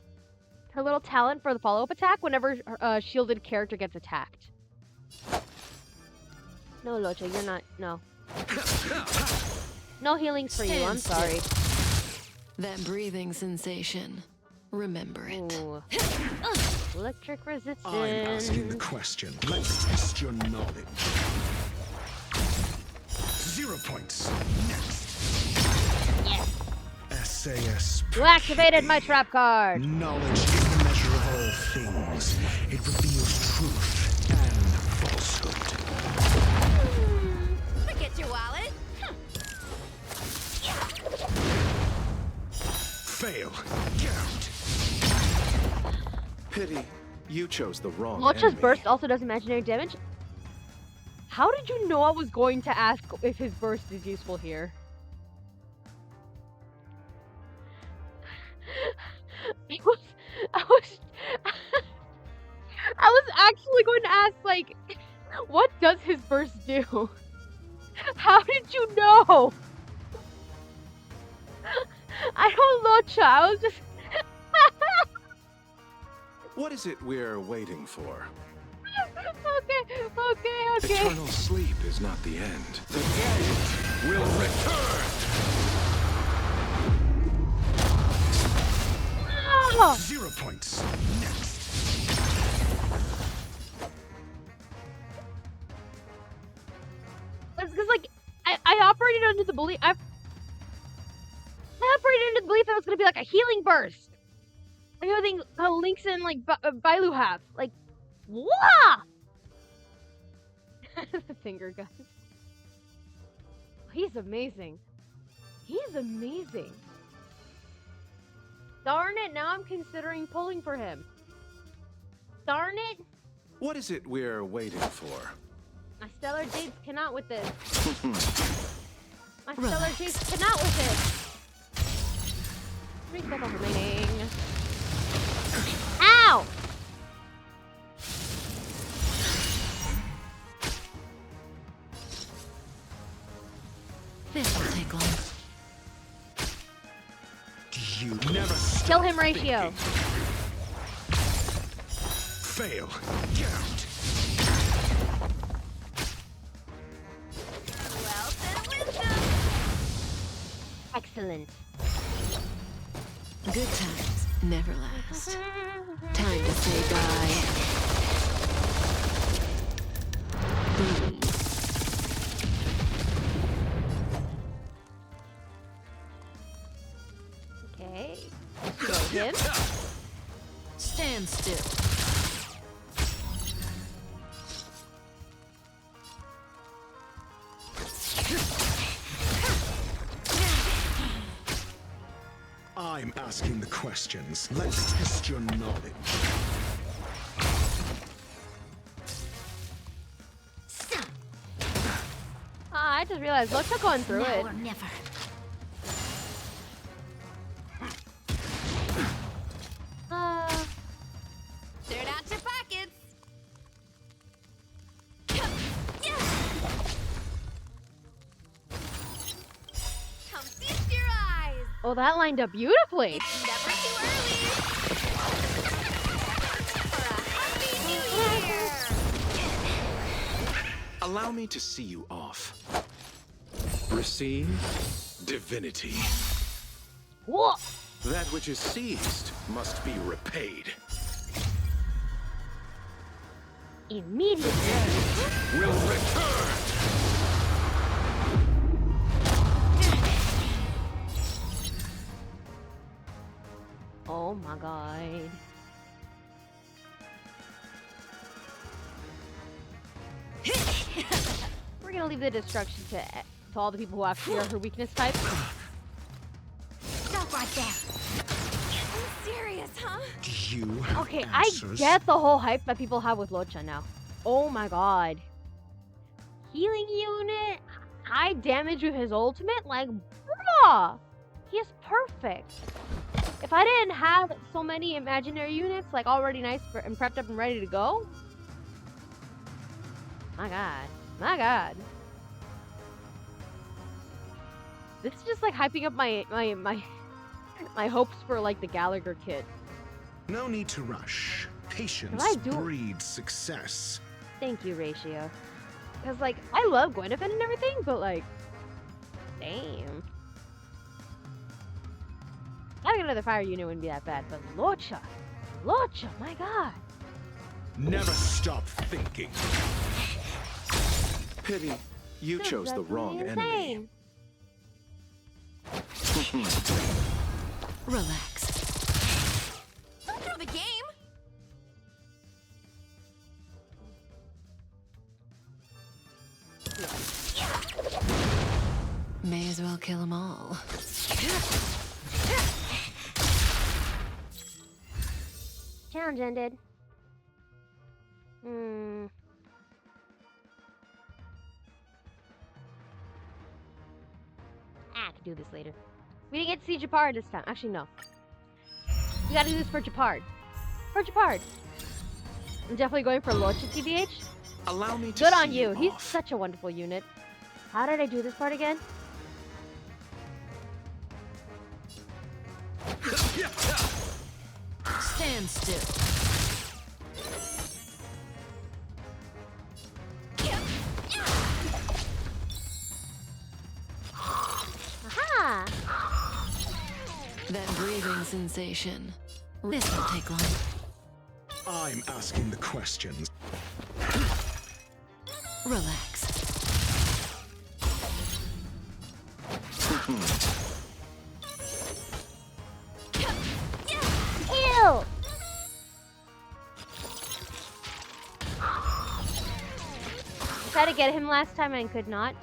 little talent for the follow-up attack whenever a shielded character gets attacked. No, Locha, you're not. No. No healings for you. I'm sorry. That breathing sensation. Remember it. Ooh. Electric resistance. I'm asking the question. Let's test your knowledge. 0 points. Next. Yes. SAS. You activated my trap card. Knowledge is the measure of all things. It reveals truth and falsehood. Forget your wallet. Fail. Count. Pity. You chose the wrong Locha's enemy. burst also does imaginary damage. How did you know I was going to ask if his burst is useful here? I was actually going to ask, like, what does his burst do? How did you know? I don't know, Locha. I was just. What is it we're waiting for? Okay. Eternal sleep is not the end. The end will return. Oh! 0 points. Next. It's because, like, I operated under the belief I operated under the belief that it was gonna be like a healing burst. Like everything Link's in like Bailu have. Like, wah! The finger guns. He's amazing. He's amazing. Darn it! Now I'm considering pulling for him. Darn it! What is it we're waiting for? My stellar jades cannot with this. My stellar Relax. jades cannot with this. 3 seconds remaining. Ow! This will take long. You never stop Kill him ratio. Fail. Count. Wealth and wisdom. Excellent. Good times never last. Time to say bye. Boom. Okay. Kill him. Stand still. I'm asking the questions. Let's test your knowledge. I just realized Locha going through Now it. or never. Turn out your pockets. Come feast your eyes. Oh, that lined up beautifully. It's never too early. For a happy new year. Allow me to see you off. Receive divinity. What? That which is seized must be repaid. Immediately. Will return. Oh my god. We're gonna leave the destruction to all the people who actually are her weakness type. Stop right there. I'm serious, huh? Do you have Okay, answers? I get the whole hype that people have with Locha now. Oh my god. Healing unit, high damage with his ultimate, like, bruh! He is perfect. If I didn't have so many imaginary units, like, already nice and prepped up and ready to go, my god. My god. This is just like hyping up my hopes for like the Gallagher kit. No need to rush. Patience I do- breeds success. Thank you, Ratio. Because like I love Gwendolen and everything, but like, damn. Having another fire unit wouldn't be that bad, but Locha, my god. Never stop thinking. Pity, you This is chose the wrong absolutely enemy. insane. Relax. Don't throw the game. May as well kill them all. Challenge ended. I can do this later. We didn't get to see Japard this time. Actually, no. We gotta do this for Japard. For Japard. I'm definitely going for Locha TBH. Allow me to Good on see you. He's off. such a wonderful unit. How did I do this part again? Stand still. Aha! That breathing sensation. This won't take long. I'm asking the questions. Relax. Ew! Tried to get him last time and could not.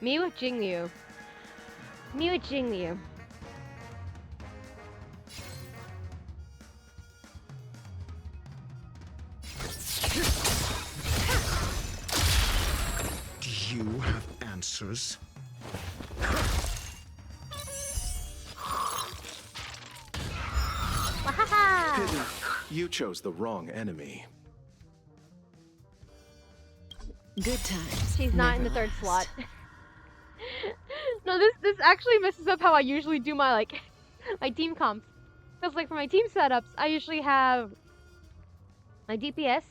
Me with Jingyu. Me with Jingyu. Do you have answers? Wahaha! Pity, you chose the wrong enemy. Good times. She's not in the never third last. slot. No, this actually messes up how I usually do my like my team comps. Because like for my team setups, I usually have my DPS,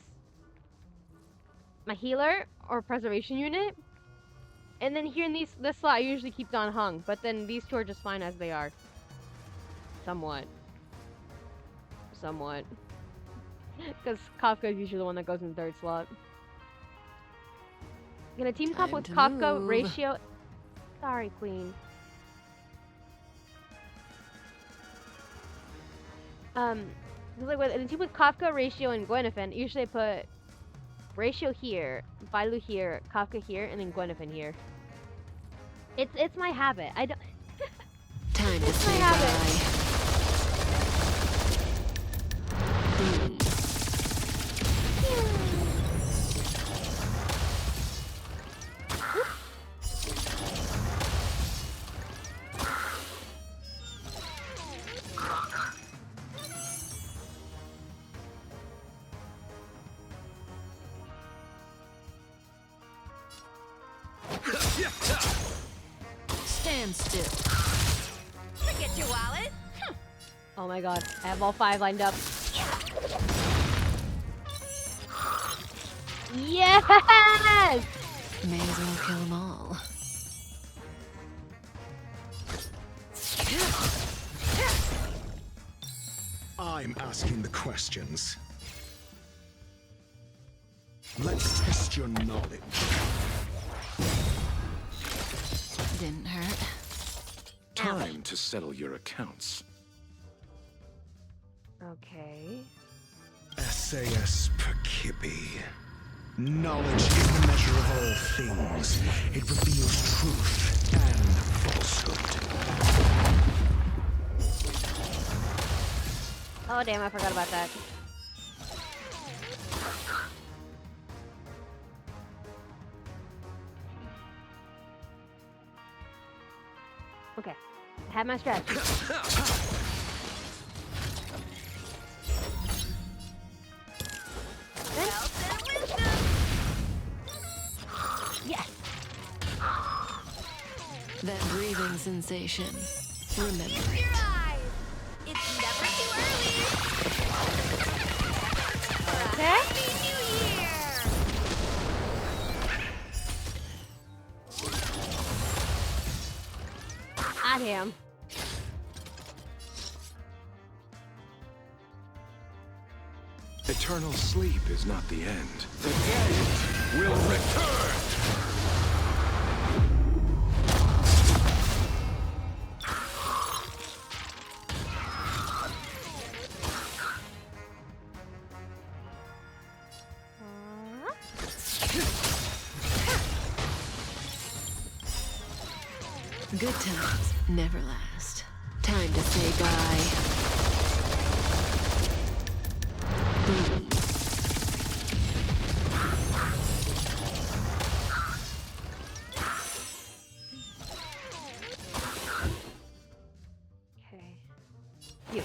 my healer or preservation unit, and then here in this slot I usually keep Don Hung. But then these two are just fine as they are. Somewhat. Because Kafka is usually the one that goes in the third slot. Gonna team comp Time with to Kafka move. ratio. Sorry, Queen. Like in a team with Kafka, Ratio, and Gwendolen, usually I put Ratio here, Bailu here, Kafka here, and then Gwendolen here. It's my habit. I don't. Time to It's my say habit. bye. Boom. Stand still. Forget your wallet. Oh my god, I have all 5 lined up. Yes! May as well kill them all. I'm asking the questions. Let's test your knowledge. Didn't hurt. Time to settle your accounts. Okay. SAS Perkibi. Knowledge is the measure of all things. It reveals truth and falsehood. Oh damn, I forgot about that. Okay, I have my strategy. Yes. That breathing sensation. Remember Your it. eyes. It's never too early. Okay. Happy New Year. At him. Eternal sleep is not the end. The dead will return! Good times never last. Time to say bye. Boom. Okay. You.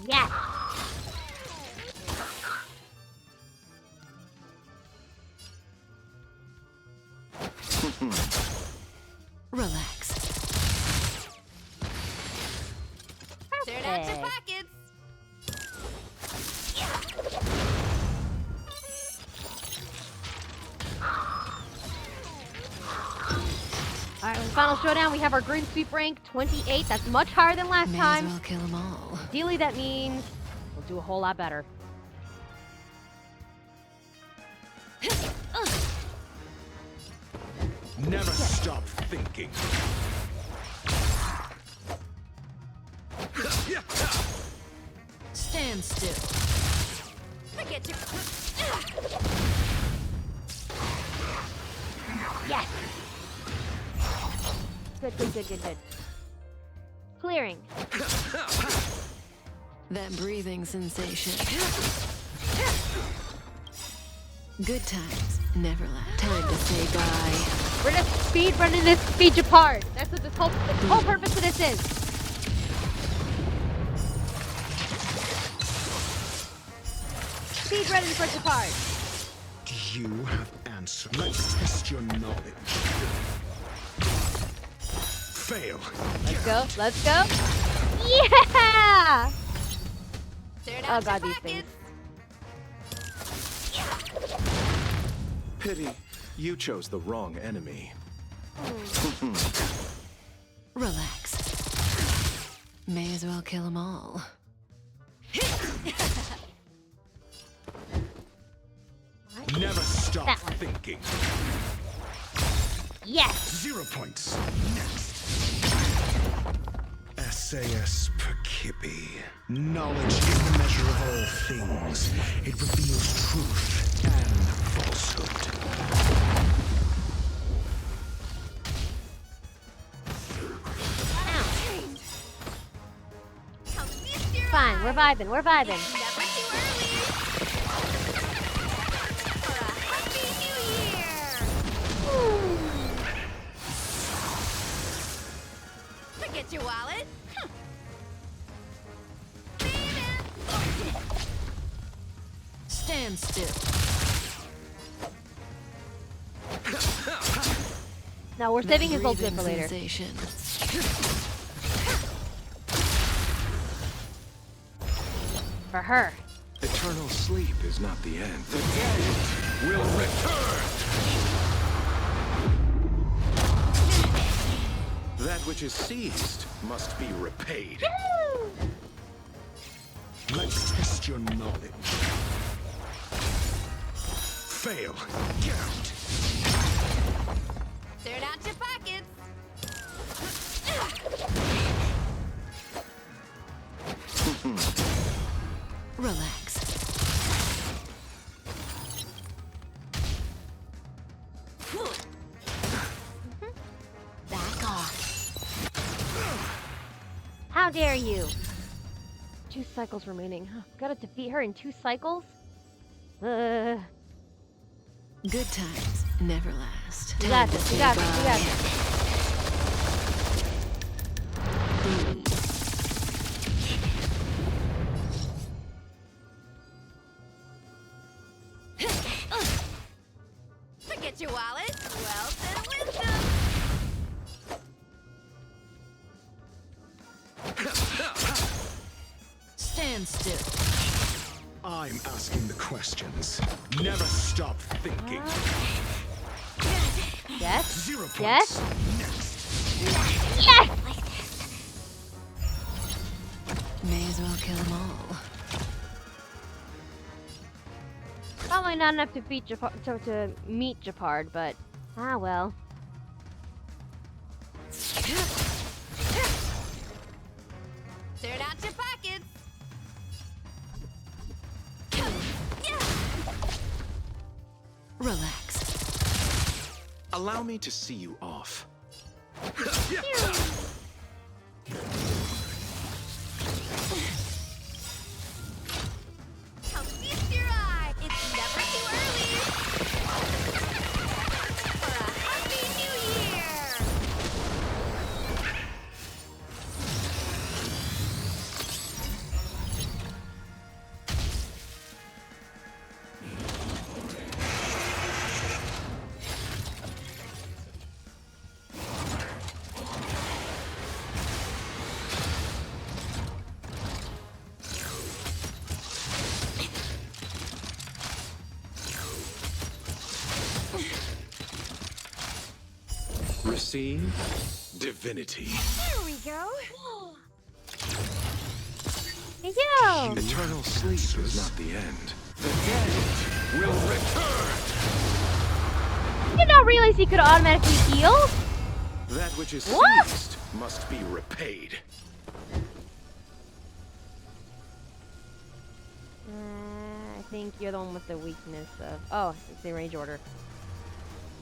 Yes. Relax. Turn out your pockets. Alright, in the final showdown, we have our green sweep rank 28. That's much higher than last May as time. well kill them all. Ideally, that means we'll do a whole lot better. Never stop thinking. Stand still. Forget your. Yes. Good, good, good, good, good. Clearing. That breathing sensation. Good times never last. Time to say bye. We're just speed running this speech apart. That's what the whole purpose of this is. Speed running this apart. Do you have answers? Let's test your knowledge. Fail. Let's go. Let's go. Yeah! Turn Oh out god, your these things. pockets. Pity, you chose the wrong enemy. Relax. May as well kill them all. Never stop That one. thinking. Yes! 0 points. Next. SAS Perkibi. Knowledge is the measure of all things. It reveals truth and falsehood. Fine, we're vibing, we're vibing. Never too early. For a happy New Year. Forget your wallet. Stand still. No, we're saving his ultimate for later. Sensation. For her. Eternal sleep is not the end. The dead will return! That which is seized must be repaid. Let's test your knowledge. Fail. Get out. Turn out your pockets. Relax. Back off. How dare you? 2 cycles remaining. Huh, gotta defeat her in 2 cycles? Good times never last. You got Time to this, you say got this, you got bye. this. Forget your wallet. Wealth and wisdom. Stand still. I'm asking the questions. Never stop thinking. Yes? 0 points. Yes? Next. Yes! May as well kill them all. Probably not enough to beat to meet Japard, but ah well. Turn out your pockets. Relax. Allow me to see you off. I'll feast your eye. It's never too early. For a happy new year. Receive divinity. There we go. Thank you! Eternal sleep is not the end. The dead will return! I did not realize he could automatically heal. That which is What? seized must be repaid. I think you're the one with the weakness of... Oh, it's the range order.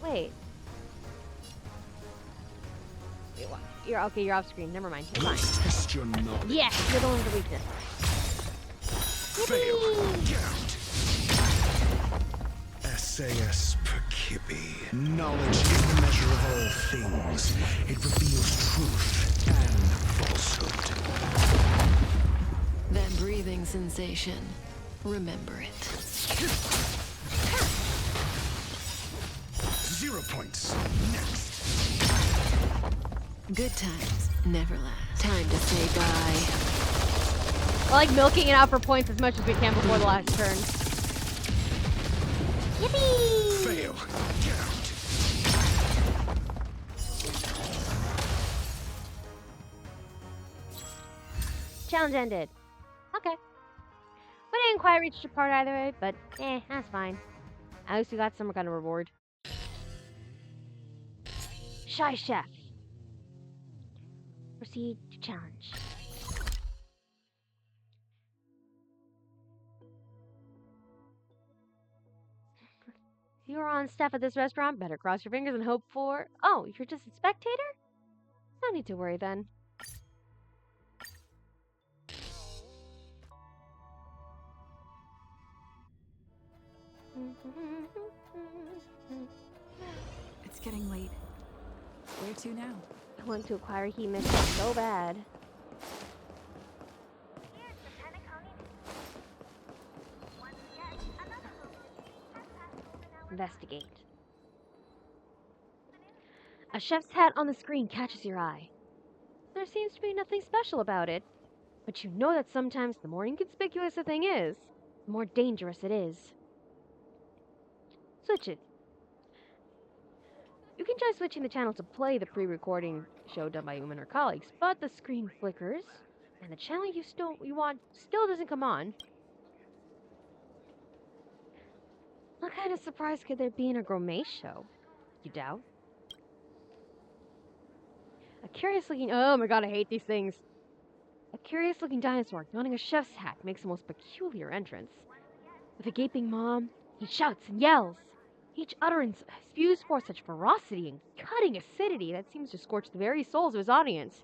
Wait. You're okay, you're off screen. Never mind. It's fine. Let's test your knowledge. Yes, you're the one with the weakness. Fail. Get out. SAS Perkibi. Knowledge is the measure of all things. It reveals truth and falsehood. That breathing sensation. Remember it. 0 points. Next. Good times never last. Time to say bye. I like milking it out for points as much as we can before the last turn. Yippee! Fail. Get out. Challenge ended. Okay. We didn't quite reach the part either way, but that's fine. At least we got some kind of reward. Shy Chef. Proceed to challenge. If you're on staff at this restaurant, better cross your fingers and hope for... Oh, you're just a spectator? No need to worry then. It's getting late. Where to now? I want to acquire heat mission so bad. Investigate. A chef's hat on the screen catches your eye. There seems to be nothing special about it, but you know that sometimes the more inconspicuous a thing is, the more dangerous it is. Switch it. You can try switching the channel to play the pre-recording show done by Uma and her colleagues, but the screen flickers, and the channel you want still doesn't come on. What kind of surprise could there be in a gourmet show? You doubt? A curious-looking... Oh my god, I hate these things. A curious-looking dinosaur donning a chef's hat makes the most peculiar entrance. With a gaping maw, he shouts and yells. Each utterance spews forth such ferocity and cutting acidity that seems to scorch the very souls of his audience.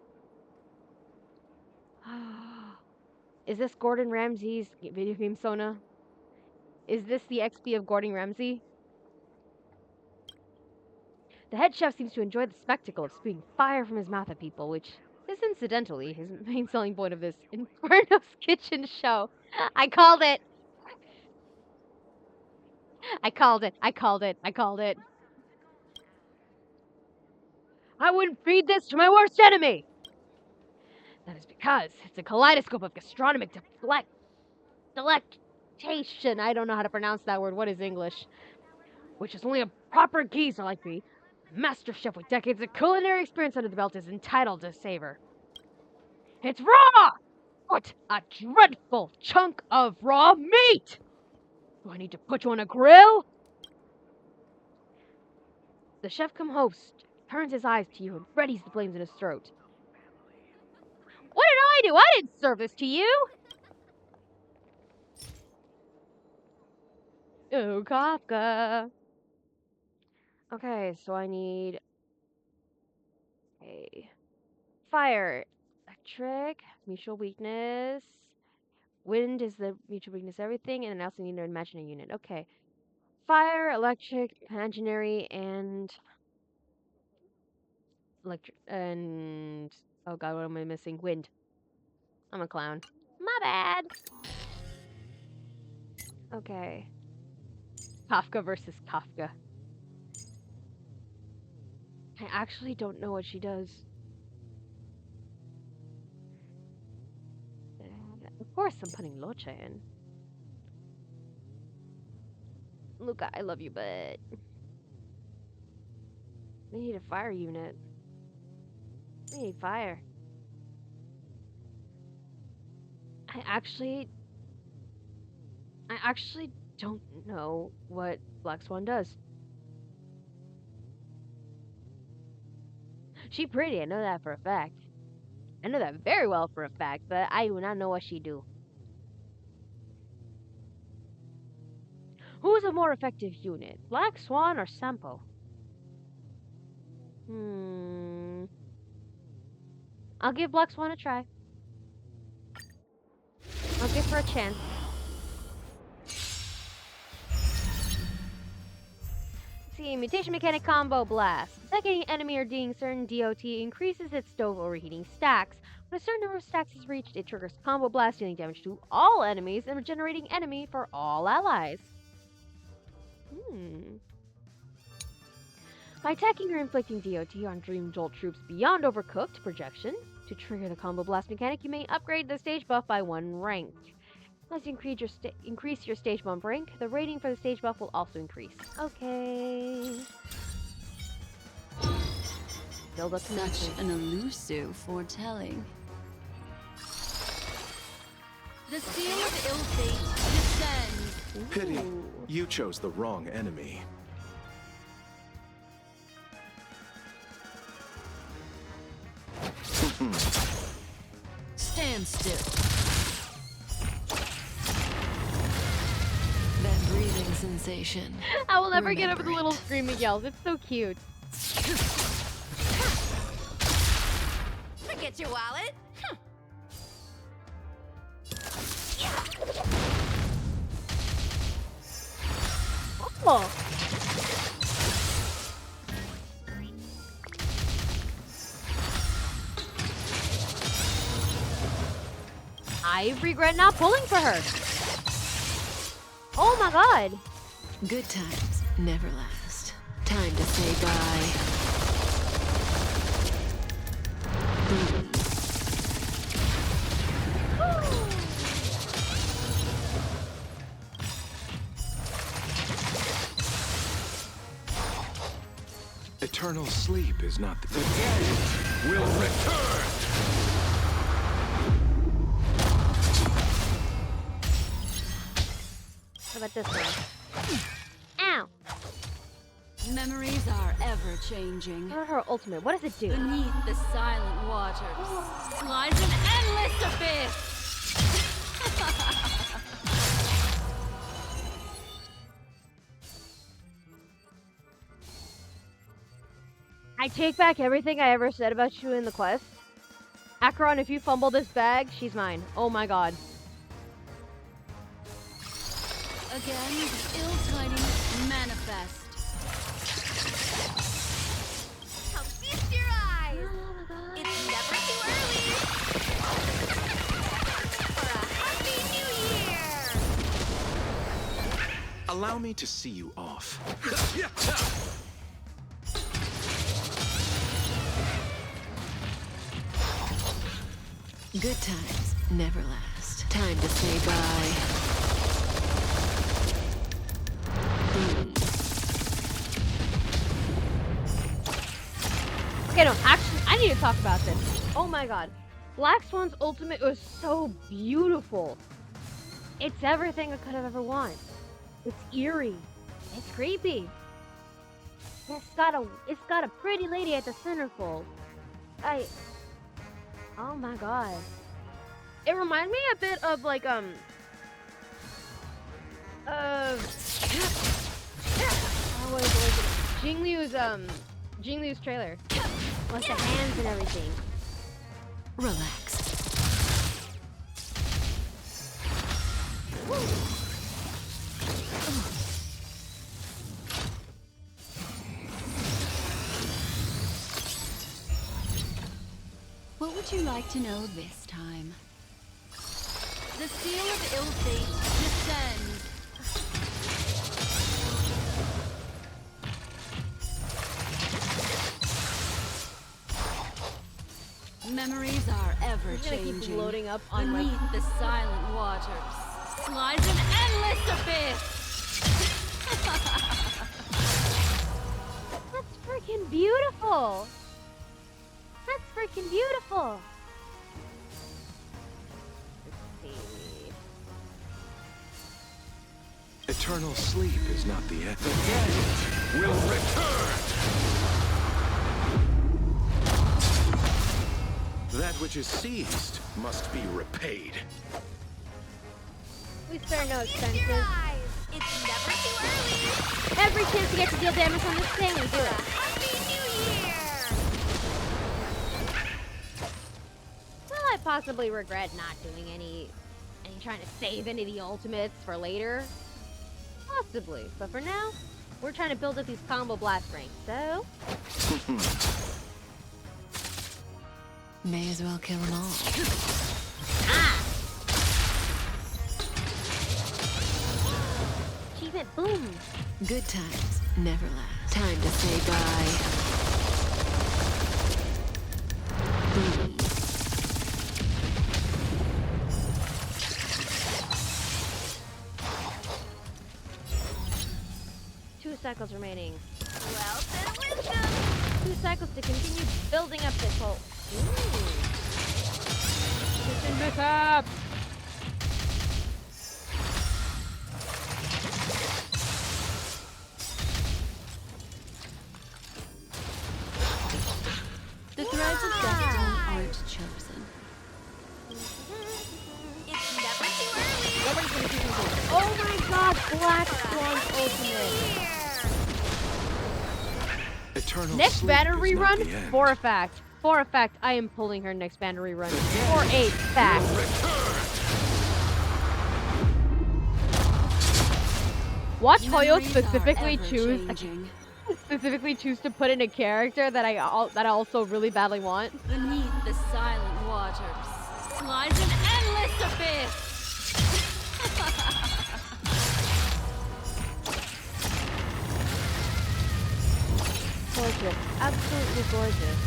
Is this Gordon Ramsay's video game Sona? Is this the XP of Gordon Ramsay? The head chef seems to enjoy the spectacle of spewing fire from his mouth at people, which is incidentally his main selling point of this Inferno's Kitchen show. I called it! I called it. I called it. I called it. I wouldn't feed this to my worst enemy! That is because it's a kaleidoscope of gastronomic delectation. I don't know how to pronounce that word. What is English? Which is only a proper geezer like me, a master chef with decades of culinary experience under the belt, is entitled to savor. It's raw! What a dreadful chunk of raw meat! Do I need to put you on a grill? The chef-cum-host turns his eyes to you and readies the flames in his throat. What did I do? I didn't serve this to you! Oh, Kafka. Okay, so I need a fire, electric, mutual weakness. Wind is the mutual weakness, everything, and then I also need an imaginary unit. Okay. Fire, electric, imaginary, and electric, and oh god, what am I missing? Wind. I'm a clown. My bad. Okay. Kafka versus Kafka. I actually don't know what she does. Of course I'm putting Locha in. Luca, I love you, but... we need a fire unit. We need fire. I actually don't know what Black Swan does. She pretty, I know that for a fact. I know that very well for a fact, but I do not know what she do. Who is a more effective unit, Black Swan or Sampo? I'll give Black Swan a try. I'll give her a chance. See, mutation mechanic combo blast. Attacking enemy or dealing certain DOT increases its stove overheating stacks. When a certain number of stacks is reached, it triggers combo blast, dealing damage to all enemies and regenerating enemy for all allies. By attacking or inflicting DOT on Dreamjolt troops beyond Overcooked projection, to trigger the combo blast mechanic, you may upgrade the stage buff by 1 rank. As you increase your stage buff rank, the rating for the stage buff will also increase. Okay. Build up Such an elusive foretelling. The seal of ill fate descends. Pity. You chose the wrong enemy. Stand still. That breathing sensation. I will never get over the little screaming yells. It's so cute. Forget your wallet. Oh. I regret not pulling for her. Oh my god. Good times never last. Time to say bye. Eternal sleep is not the dead will return. What about this one? Ow! Memories are ever changing. What about her ultimate? What does it do? Beneath the silent waters lies an endless abyss. I take back everything I ever said about you in the quest. Acheron, if you fumble this bag, she's mine. Oh my god. Again, the ill-tidings manifest. Now feast your eyes! It's never too early! For a happy new year! Allow me to see you off. Good times never last. Time to say bye. Okay, no, actually, I need to talk about this. Oh my god. Black Swan's ultimate was so beautiful. It's everything I could have ever wanted. It's eerie. It's creepy. It's got a pretty lady at the centerfold. Oh my god. It reminds me a bit of like what was it? Jingliu's trailer. Like the hands and everything. Relax. What would you like to know this time? The seal of ill fate descends. Memories are ever changing. Keep loading up on beneath the silent waters lies an endless abyss. That's freaking beautiful. That's freaking beautiful. Let's see. Eternal sleep is not the end. The dead will return. That which is seized must be repaid. We spare no expenses. It's never too early! Every chance to get to deal damage on this thing, we do it. Happy New Year! Well, I possibly regret not doing any trying to save any of the ultimates for later. Possibly. But for now, we're trying to build up these combo blast ranks, so... May as well kill them all. Ah! Achievement, boom! Good times never last. Time to say bye. Boom. Two cycles remaining. Well, then wisdom! 2 cycles to continue building up this whole... Ooh. Kitchen mishap! The threads of destiny aren't chosen. It's never too early! Nobody's gonna keep me doing. Oh my god, Black Swan's ultimate! Eternal Next sleep banner is not the rerun, end. for a fact. For a fact, I am pulling her next banner rerun. For a fact. Watch Hoyo specifically choose to put in a character that I also really badly want. Beneath the silent waters lies an endless abyss. Gorgeous. Absolutely gorgeous.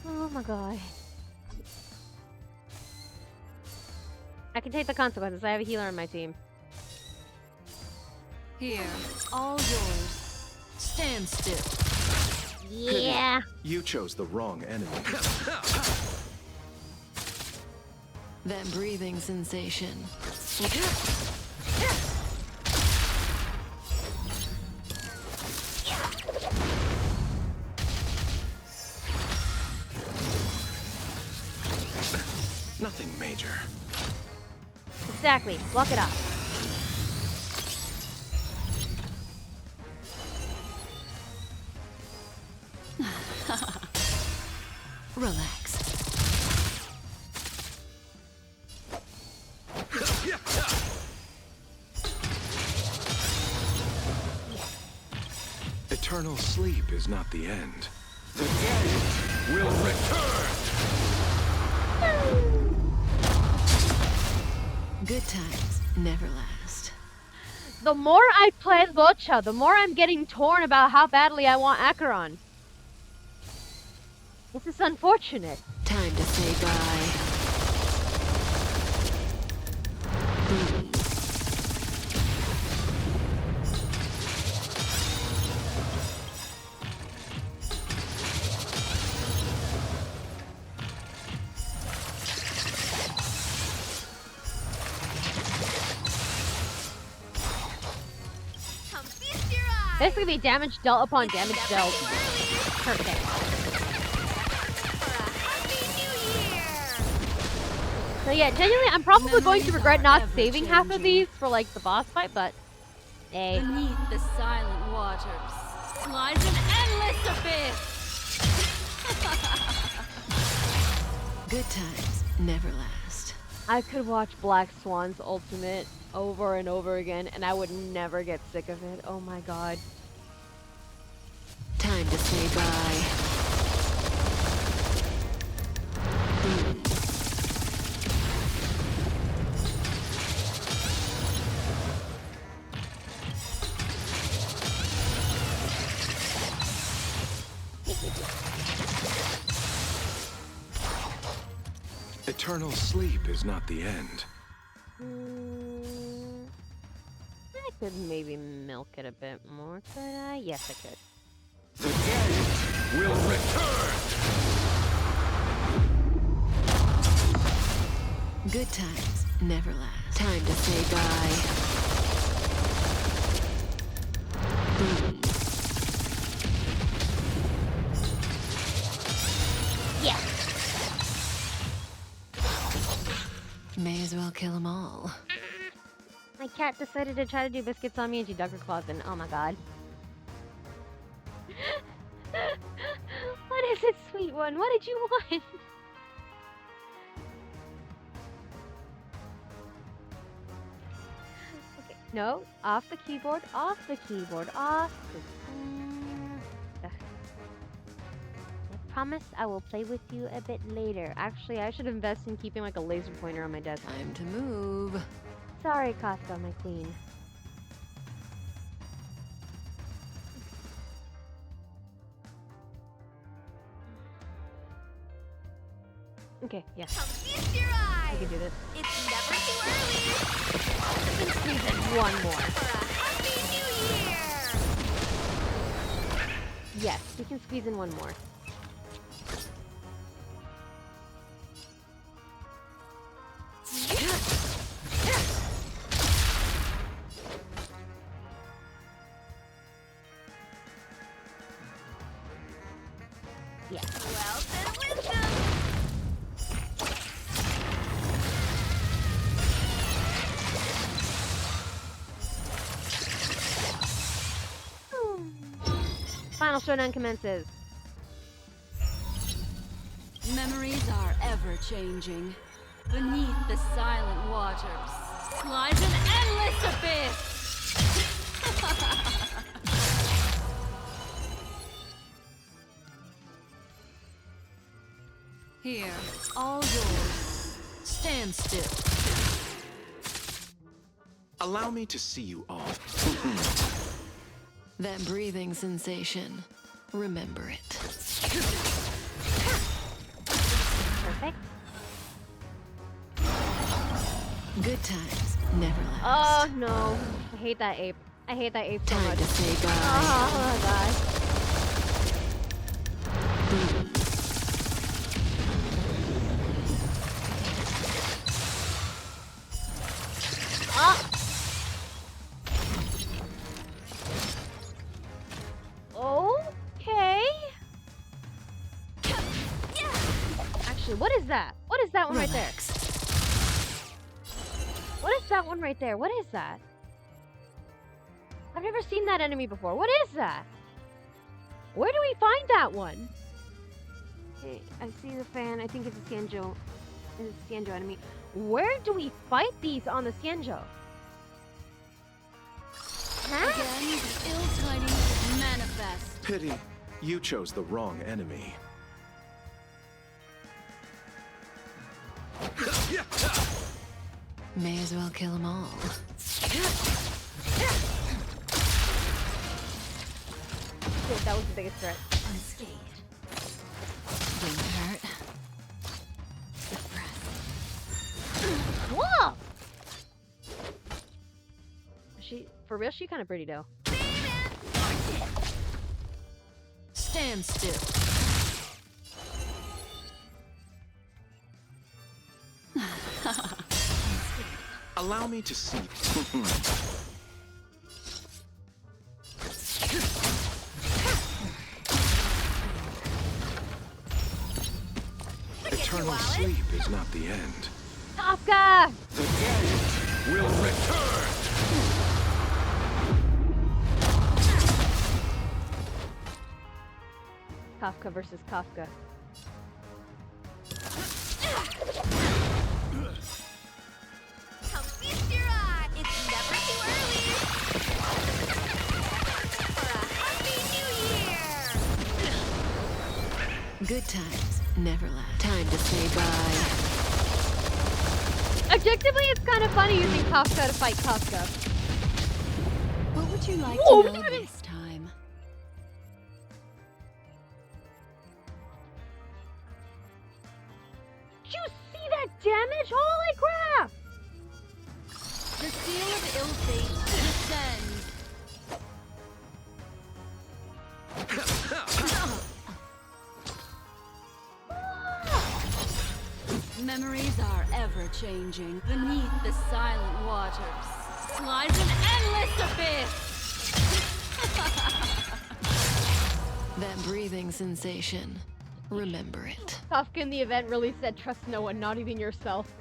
Oh my god. I can take the consequences. I have a healer on my team. Here, all yours. Stand still. Yeah. You chose the wrong enemy. That breathing sensation. Nothing major. Exactly. Block it off. Relax. Eternal sleep is not the end. The dead will return! Good times never last. The more I play Locha, the more I'm getting torn about how badly I want Acheron. This is unfortunate. Time to say bye. Basically, damage dealt upon damage dealt. Perfect. So yeah, genuinely, I'm probably going to regret not saving half of these for like the boss fight, but hey. Beneath the silent waters lies an endless abyss. Good times never last. I could watch Black Swan's Ultimate over and over again, and I would never get sick of it. Oh my god. Time to say bye. Eternal sleep is not the end. I could maybe milk it a bit more, could I? Yes, I could. The dead will return! Good times never last. Time to say bye. Yeah. May as well kill them all. My cat decided to try to do biscuits on me and she dug her claws in. Oh my god. What is it, sweet one? What did you want? Okay, no. Off the keyboard, off the keyboard, off the... I promise I will play with you a bit later. Actually, I should invest in keeping like a laser pointer on my desk. Time to move. Sorry, Kafka, my queen. Okay, yes. Feast your eyes. I can do this. It's never too early. I can squeeze in one more. For a happy new year. Yes, we can squeeze in one more. Yeah. Well, then wisdom. Final showdown commences. Memories are ever changing. Beneath the silent waters lies an endless abyss. Here, all yours. Stand still. Allow me to see you off. That breathing sensation. Remember it. Perfect. Good times never last. Oh no. I hate that ape. I hate that ape so Time much. to say bye. Oh my god. Ah! Okay. Actually, what is that? What is that one right there? What is that one right there? What is that? I've never seen that enemy before. What is that? Where do we find that one? Okay, I see the fan. I think it's a Scanjo. It's a Scanjo enemy. Where do we fight these on the Scanjo? Huh? Again, the ill tidings manifest. Pity, you chose the wrong enemy. May as well kill them all. Shit, that was the biggest threat. Unscathed. Didn't hurt. Whoa! For real, she kind of pretty though. Stand still. Allow me to see. Eternal sleep is not the end. Kafka! The dead will return! Kafka versus Kafka. Come feast your eye. It's never too early. For a happy new year. Good times never last. Time to say bye. Objectively, it's kind of funny using Kafka to fight Kafka. What would you like Whoa, to know man. this time? Did you see that damage? Holy crap! The seal of ill fate descends. Memories are ever changing beneath the silent waters. Lies an endless abyss. That breathing sensation. Remember it. Kafka in the event really said, trust no one, not even yourself.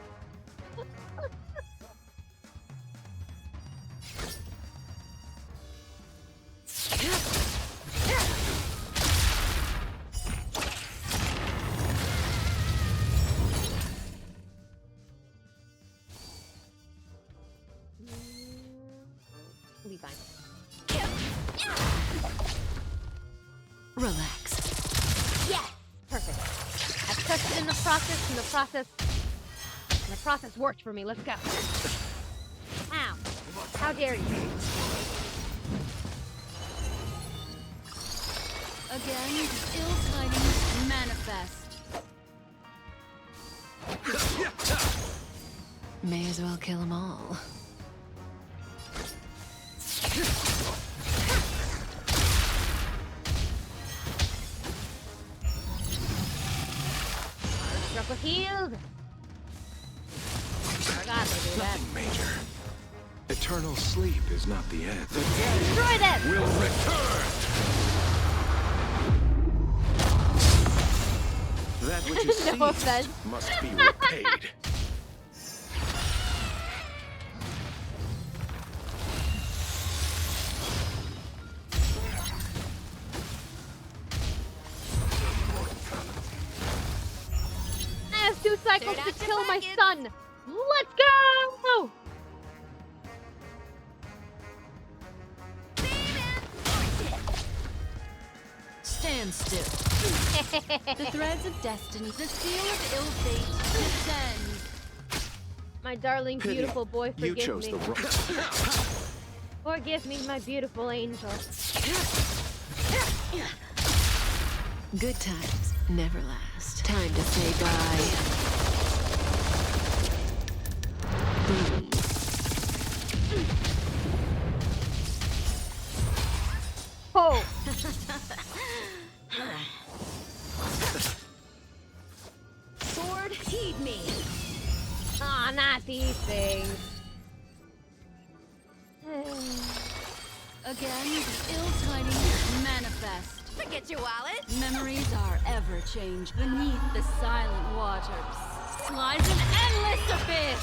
We'll be fine. Relax. Yes! Perfect. I've touched it in the process, and the process worked for me. Let's go. Ow. How dare you? Again, ill tidings manifest. May as well kill them all. Struck with healed. Forgot to do that. Nothing major. Eternal sleep is not the end. The dead Destroy them! will return! That which is No seized offense. must be repaid. I have 2 cycles Turn to out your kill my pockets. son. Let's go! Stand still. The threads of destiny, the seal of ill fate descends. My darling, Pity, beautiful boy, you forgive chose me. the wrong. Forgive me, my beautiful angel. Good times never last. Time to say bye. Breathe. Oh! not these things. Again, the ill-tidings manifest. Forget your wallet. Memories are ever changed beneath the silent waters. Lies an endless abyss.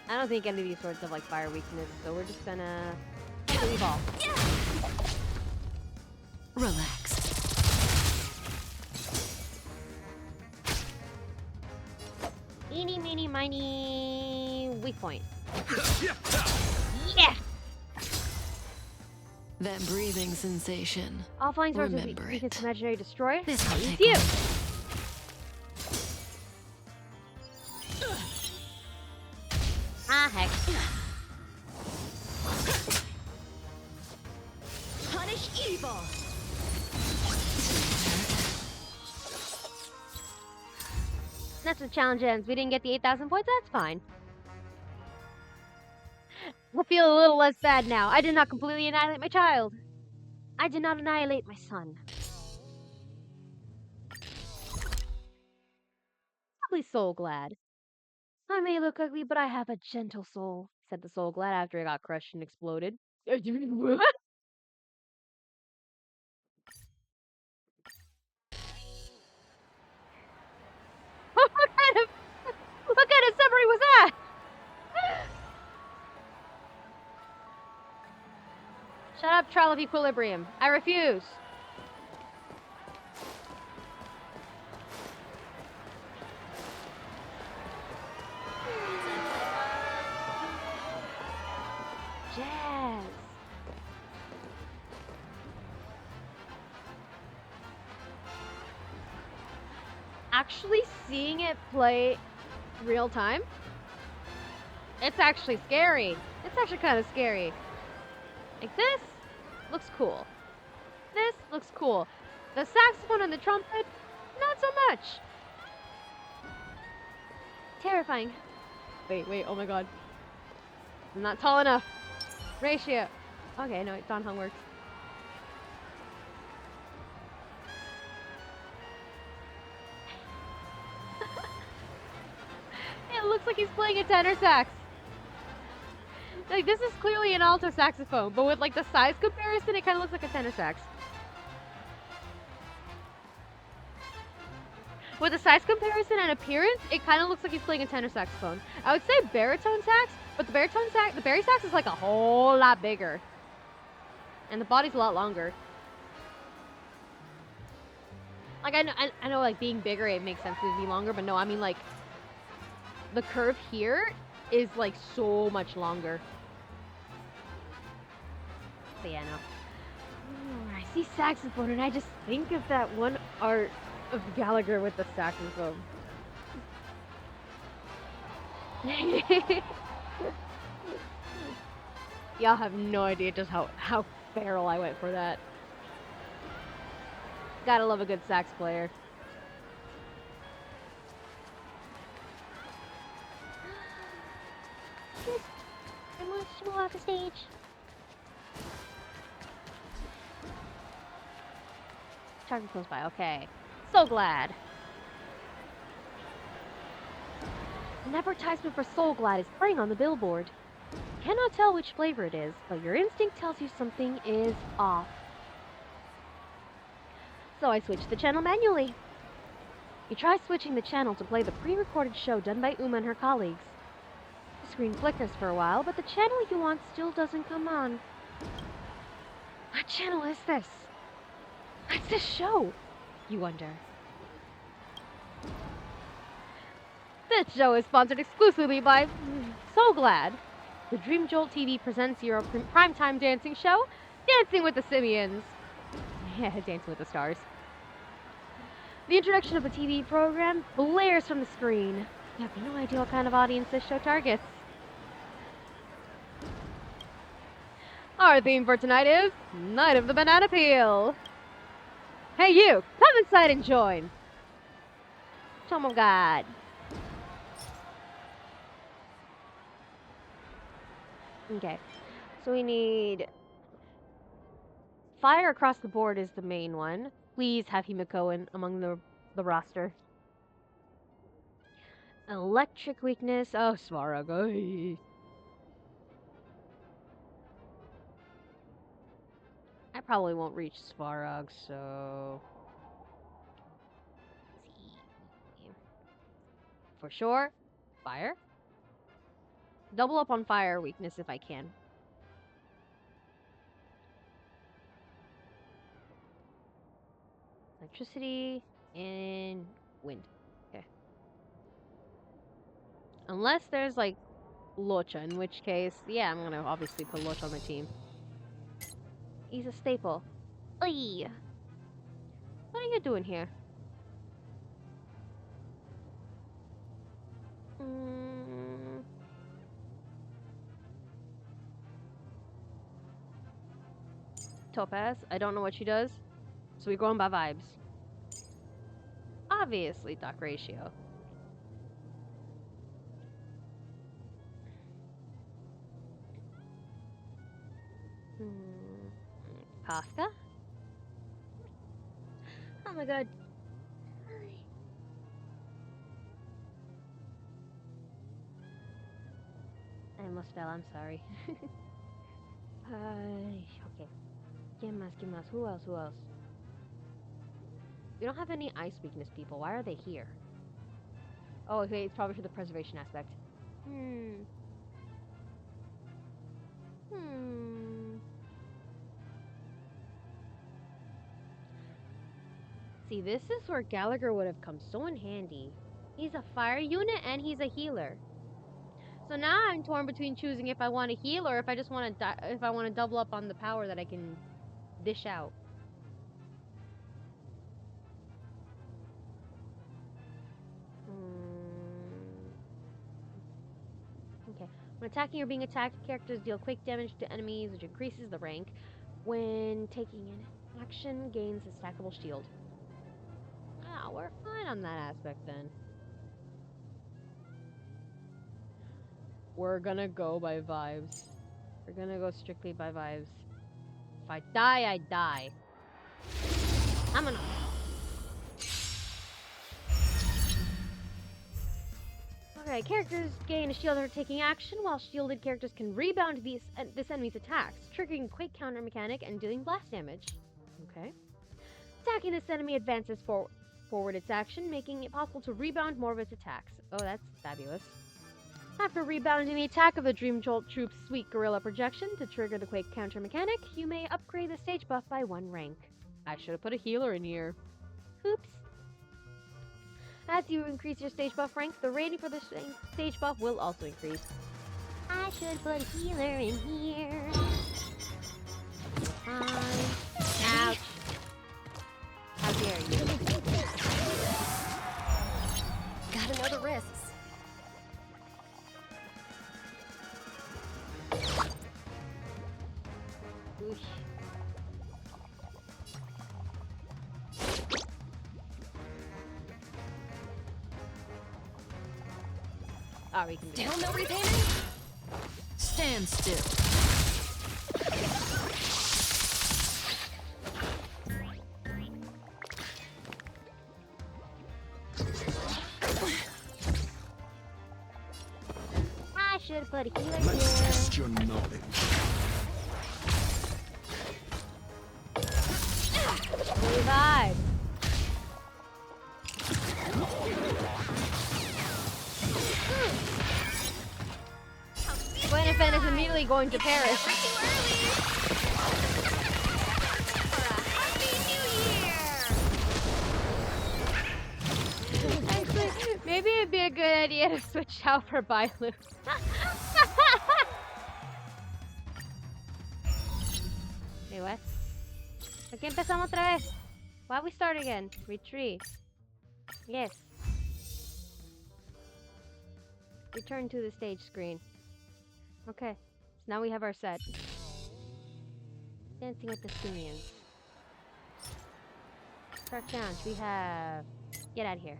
I don't think any of these swords have like fire weakness, so we're just gonna leave all. Relax. Eeny, meeny, miny, weak point. Yeah! That breathing sensation. All flying swords with Remember weakness it. imaginary destroy. This will take you! long. Ah, heck. Punish evil. That's the challenge ends. We didn't get the 8,000 points, that's fine. I feel a little less bad now. I did not completely annihilate my child. I did not annihilate my son. Probably soul glad. I may look ugly, but I have a gentle soul, said the soul glad after it got crushed and exploded. What what kind of summary was that? Shut up, trial of equilibrium. I refuse. Jazz. Actually seeing it play real time, it's actually scary. It's actually kind of scary. Like this looks cool. This looks cool. The saxophone and the trumpet, not so much. Terrifying. Wait, oh my god. I'm not tall enough. Ratio. Okay, no, Don Hung works. It looks like he's playing a tenor sax. Like, this is clearly an alto saxophone, but with, like, the size comparison, it kind of looks like a tenor sax. With the size comparison and appearance, it kind of looks like he's playing a tenor saxophone. I would say baritone sax, but the bari sax is, like, a whole lot bigger. And the body's a lot longer. Like, I know, like, being bigger, it makes sense to be longer, but no, I mean, like, the curve here is, like, so much longer. But yeah, no. I see saxophone and I just think of that one art of Gallagher with the saxophone. Y'all have no idea just how feral I went for that. Gotta love a good sax player. I'm going to move off the stage. Target close by, okay. So glad. An advertisement for Soul Glad is playing on the billboard. Cannot tell which flavor it is, but your instinct tells you something is off. So I switched the channel manually. You try switching the channel to play the pre-recorded show done by Uma and her colleagues. The screen flickers for a while, but the channel you want still doesn't come on. What channel is this? What's this show? You wonder. This show is sponsored exclusively by So Glad. The Dreamjolt TV presents your primetime dancing show, Dancing with the Simians. Yeah, Dancing with the Stars. The introduction of a TV program blares from the screen. You have no idea what kind of audience this show targets. Our theme for tonight is Night of the Banana Peel. Hey you, come inside and join. Oh my god. Okay, so we need Fire across the board is the main one. Please have Himiko among the roster. Electric weakness. Oh, Svarog. Oy. I probably won't reach Svarog, so... Let's see. For sure, fire. Double up on fire weakness if I can. Electricity and wind. Okay. Unless there's like Locha, in which case, yeah, I'm gonna obviously put Locha on my team. He's a staple. Oi! What are you doing here? Topaz. I don't know what she does. So we're going by vibes. Obviously, Doc Ratio. Casca? Oh my god. I almost fell, I'm sorry. Okay. ¿Quién más? ¿Quién más? Who else? Who else? We don't have any ice weakness people. Why are they here? Oh, okay, it's probably for the preservation aspect. See, this is where Gallagher would have come so in handy. He's a fire unit and he's a healer. So now I'm torn between choosing if I want to heal or if I just want to if I want to double up on the power that I can dish out. Okay. When attacking or being attacked, characters deal quick damage to enemies, which increases the rank. When taking an action, gains a stackable shield. Ah, we're fine on that aspect then. We're gonna go by vibes. We're gonna go strictly by vibes. If I die, I die. I'm gonna... Alright, characters gain a shield after taking action, while shielded characters can rebound this enemy's attacks, triggering quick counter mechanic and dealing blast damage. Okay. Attacking this enemy advances forward its action, making it possible to rebound more of its attacks. Oh, that's fabulous. After rebounding the attack of the Dreamjolt Troop's sweet gorilla projection to trigger the quick counter mechanic, you may upgrade the stage buff by 1 rank. I should have put a healer in here. Oops. As you increase your stage buff rank, the rating for the stage buff will also increase. I should put a healer in here. Ouch. How dare you. Gotta know the risks. Oosh. Oh, we can do Still no repayment? Stand still. I should put a healer Let's here. test your knowledge. Revive. Gwennifen is immediately going to Paris. Maybe it'd be a good idea to switch out for Bailu. Wait, what? Aquí empezamos otra vez. Why we start again? Retreat. Yes. Return to the stage screen. Okay. So now we have our set. Dancing with the Simians. Dark challenge. We have... Get out of here.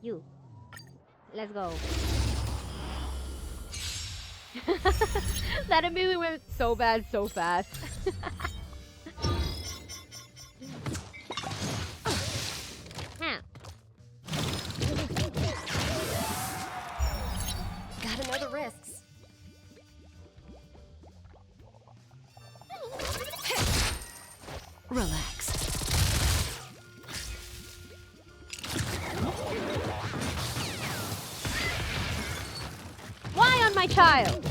You. Let's go. That immediately went so bad so fast. Gotta know the risks. Relax. Why on my child?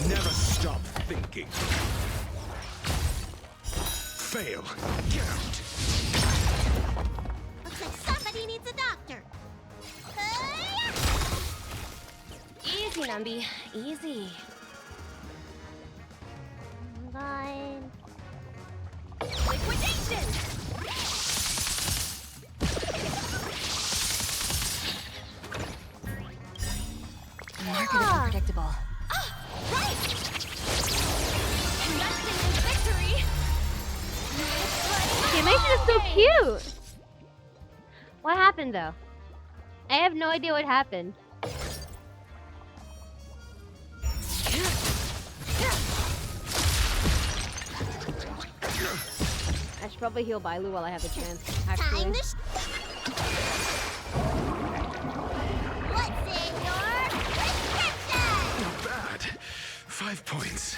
Never stop thinking. Fail. Get out. Looks like somebody needs a doctor. Easy, Numby. Easy. Fine. Liquidation! Market is unpredictable. Right! Investing in victory! The animation is so cute. What happened though? I have no idea what happened. I should probably heal Bailu while I have a chance, actually. Time to What's in your prescription? Not bad. 5 points.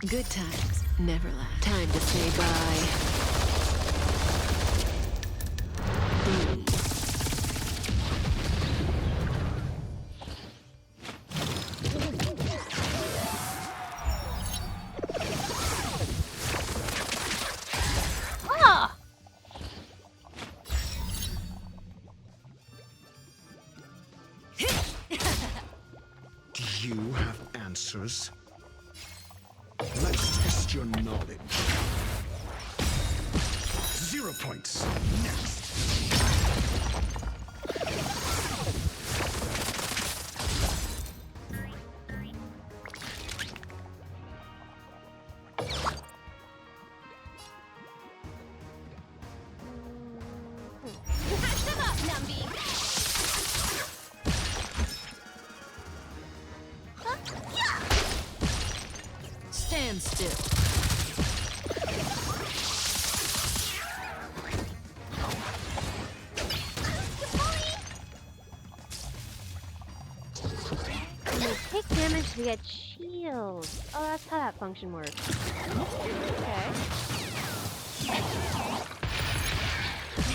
Good times never last. Time to say bye. Ah! Do you have answers? Let's test your knowledge. 0 points. Next. Catch them up, Numby! Stand still. When you take damage, we get shields. Oh, that's how that function works.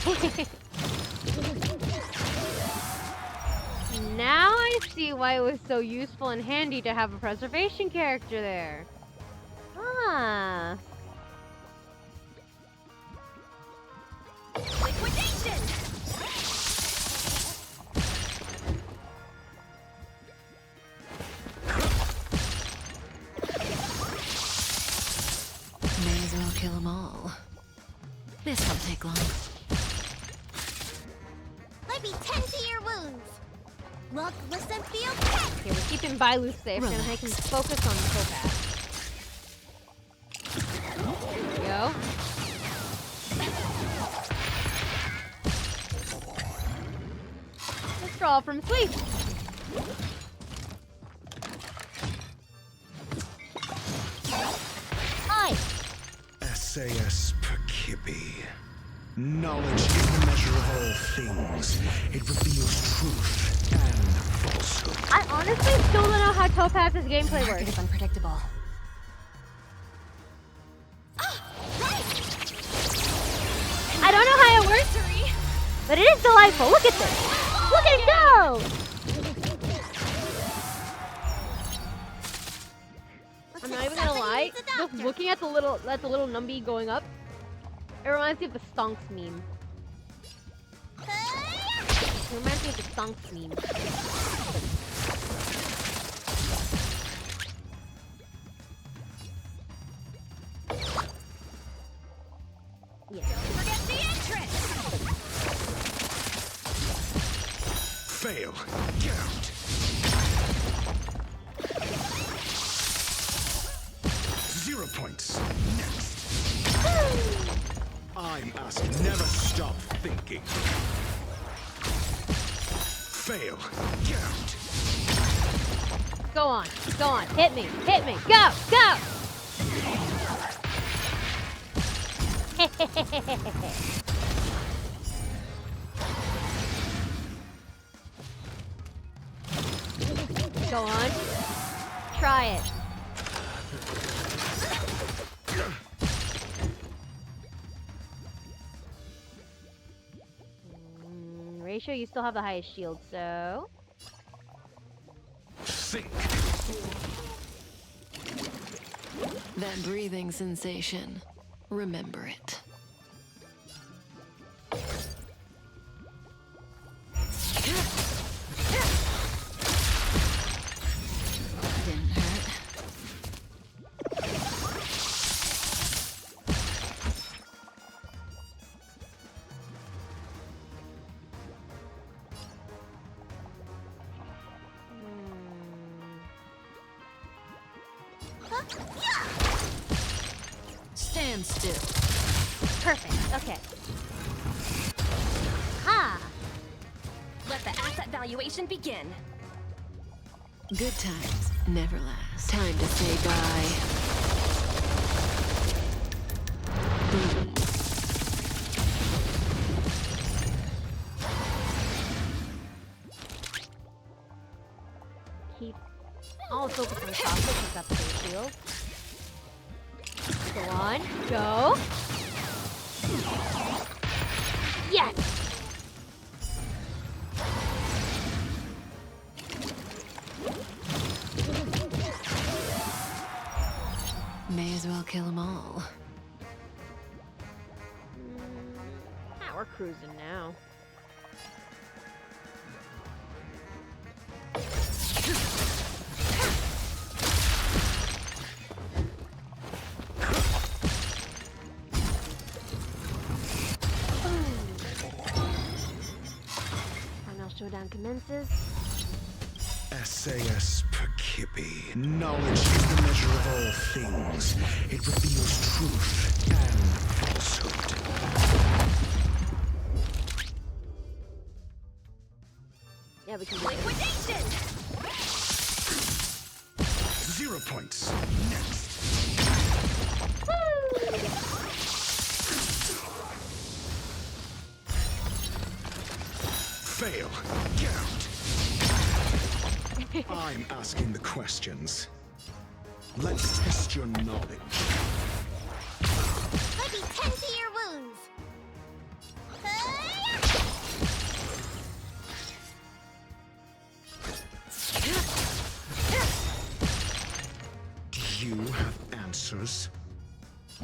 Okay. Now I see why it was so useful and handy to have a preservation character there. Ah. Liquidation! May as well kill them all. This won't take long. Let me tend to your wounds. Look, listen, feel, catch. Okay, we're keeping Bailu safe and I can focus on Topaz. There we go. Withdrawal from sleep. Hi. SAS Perkibi. Knowledge is the measure of all things. It reveals truth and falsehood. I honestly still don't know how Topaz's gameplay Market works. is unpredictable. I don't know how it works, but it is delightful. Look at this. Look at it go! I'm not even gonna lie. Just looking at the little Numby going up, it reminds me of the Stonks meme. It reminds me of the Stonks meme. Yeah. Forget the entrance! Fail. Get out. Zero points. Next. I'm asking. Never stop thinking. Fail. Get out. Go on. Go on. Hit me. Hit me. Go. Go. Go on. Try it. Ratio, you still have the highest shield, so... Think. That breathing sensation. Remember it. Didn't hurt. Stand still. Perfect. Okay. Ha! Let the asset valuation begin. Good times never last. Time to say bye. Boom. Keep all focus on chocolate because that's the shield. Go on. Go. Yes! May as well kill them all. We're cruising now. Showdown commences. SAS Perkibi. Knowledge is the measure of all things. It reveals truth and falsehood. Yeah, we can do Liquidation! 0 points. Next. Fail. Get out. I'm asking the questions. Let's test your knowledge. Let me tend to your wounds. Do you have answers?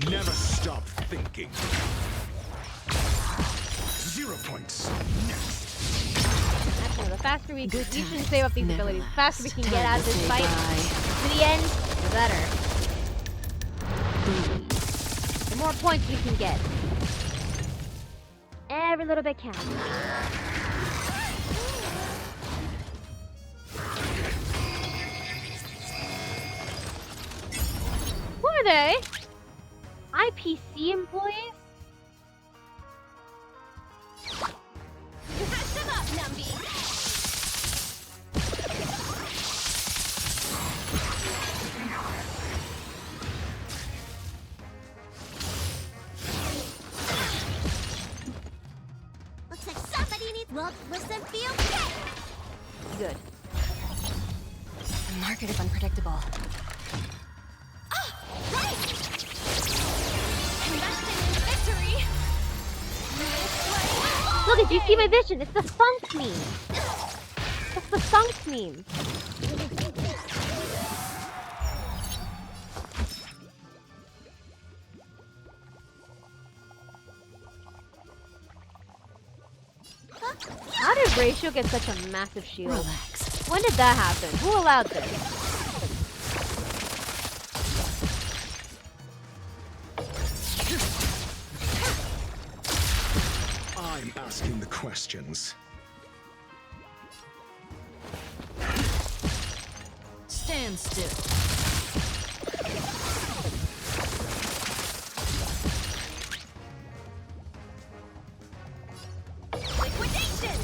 Never stop thinking. 0 points. Next. Actually, the faster we Good should times save up these never abilities. The faster we last. can get Time out to of this say fight bye. to the end, the better. The more points we can get. Every little bit counts. Who are they? IPC employees? Catch them up, Numby! Looks like somebody needs well, listen, feel good. Good. The market is unpredictable. Investing in victory! Look, did you see my vision? It's the Thunk meme. It's the Thunk meme. How did Ratio get such a massive shield? Relax. When did that happen? Who allowed this? I'm asking the questions. Stand still. Liquidation!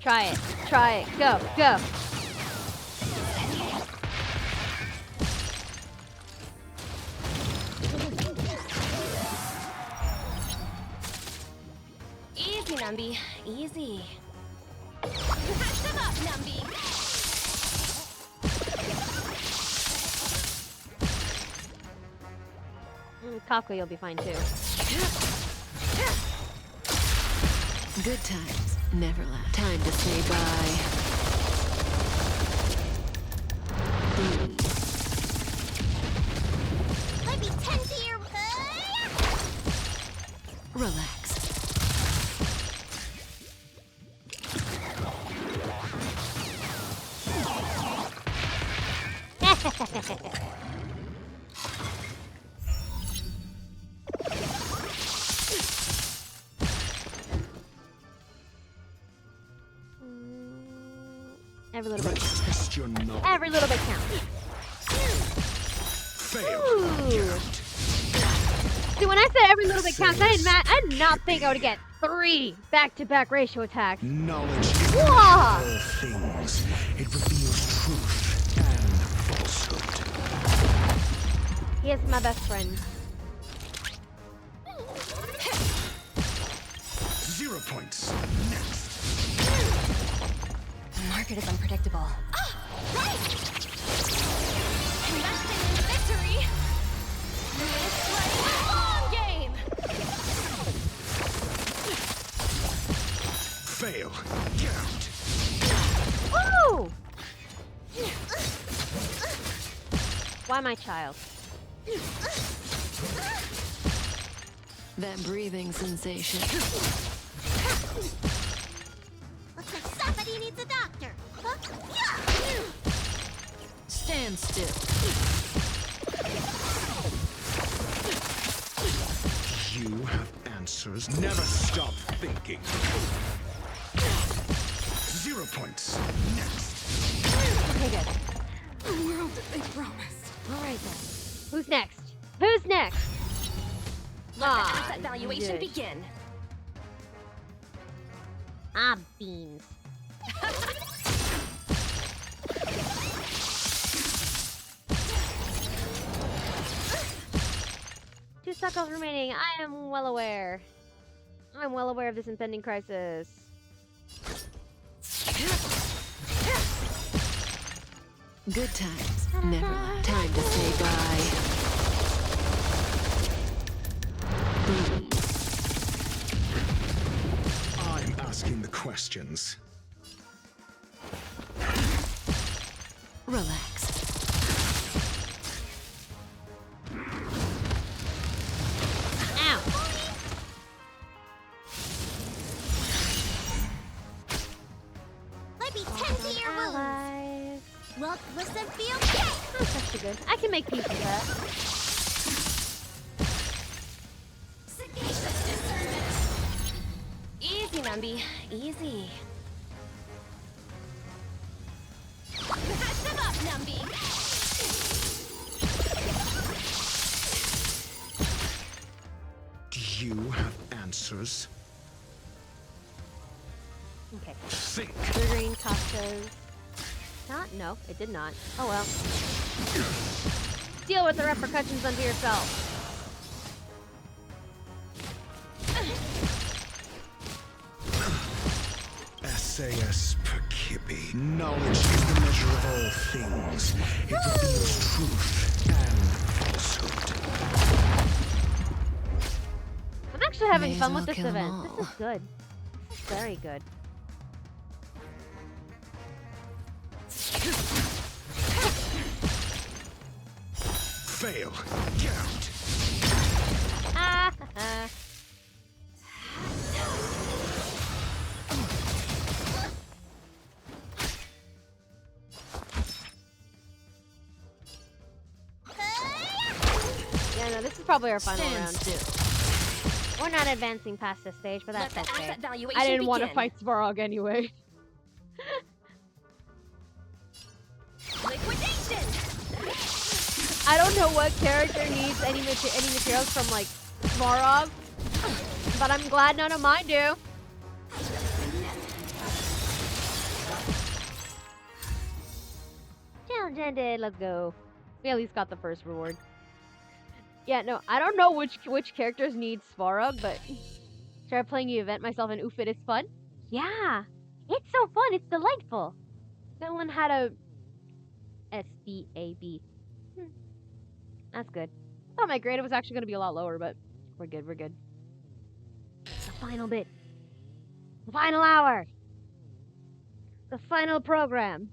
Try it. Try it. Go. Go. Easy, Numby. Easy. Catch them up, Numby. Kafka, you'll be fine too. Good times never last. Time to say bye. Let me tend to your... Relax. Every little bit. Let's test your knowledge. Every little bit counts. Fail. Ooh. See, when I said every little bit counts, I did not think I would get 3 back-to-back ratio attacks. Knowledge is the Whoa. measure of all things. It reveals truth and falsehood. He is my best friend. 0 points. Next. The market is unpredictable. Ah, right! Investing in victory! It's playing a long game! Fail. Get out. Woo! Why my child? That breathing sensation. Looks like somebody needs a doctor. Huh? Stand still. You have answers. Never stop thinking. 0 points. Next. Okay, good. The world that they promised. Alright then. Who's next? Who's next? Let the asset valuation good. begin. Ah, beans. 2 cycles remaining. I am well aware. I'm well aware of this impending crisis. Good times never last. Time to say bye. I'm asking the questions. Relax. Ow! Let me tend to your wounds. Allies. Look, listen, feel, kick! That's actually good. I can make peace with that. Sagacious discernment. Easy, Numby. Easy. Catch them up, Numby. Do you have answers? Okay. Think. Triggering Kafka's. Not? No, it did not. Oh well. Deal with the repercussions unto yourself. SAS Perkibi. Knowledge is the measure of all things. It reveals truth and falsehood. I'm actually having May as fun well with this kill 'em event. all. This is good. This is very good. Fail. Get out. Ah, ha, ha. Yeah, no, this is probably our final Stand round. still. We're not advancing past this stage, but that's Let the okay. asset valuation I didn't want to begin. fight Svarog anyway. Liquidation! I don't know what character needs any materials from like Svarog, but I'm glad none of mine do. Challenge ended. Let's go. We at least got the first reward. Yeah, no, I don't know which characters need Svarog, but try playing the event myself and oof, it is fun. Yeah, it's so fun. It's delightful. Dylan had a SDAB. That's good. I thought my grade was actually going to be a lot lower, but we're good. We're good. The final bit. The final hour. The final program.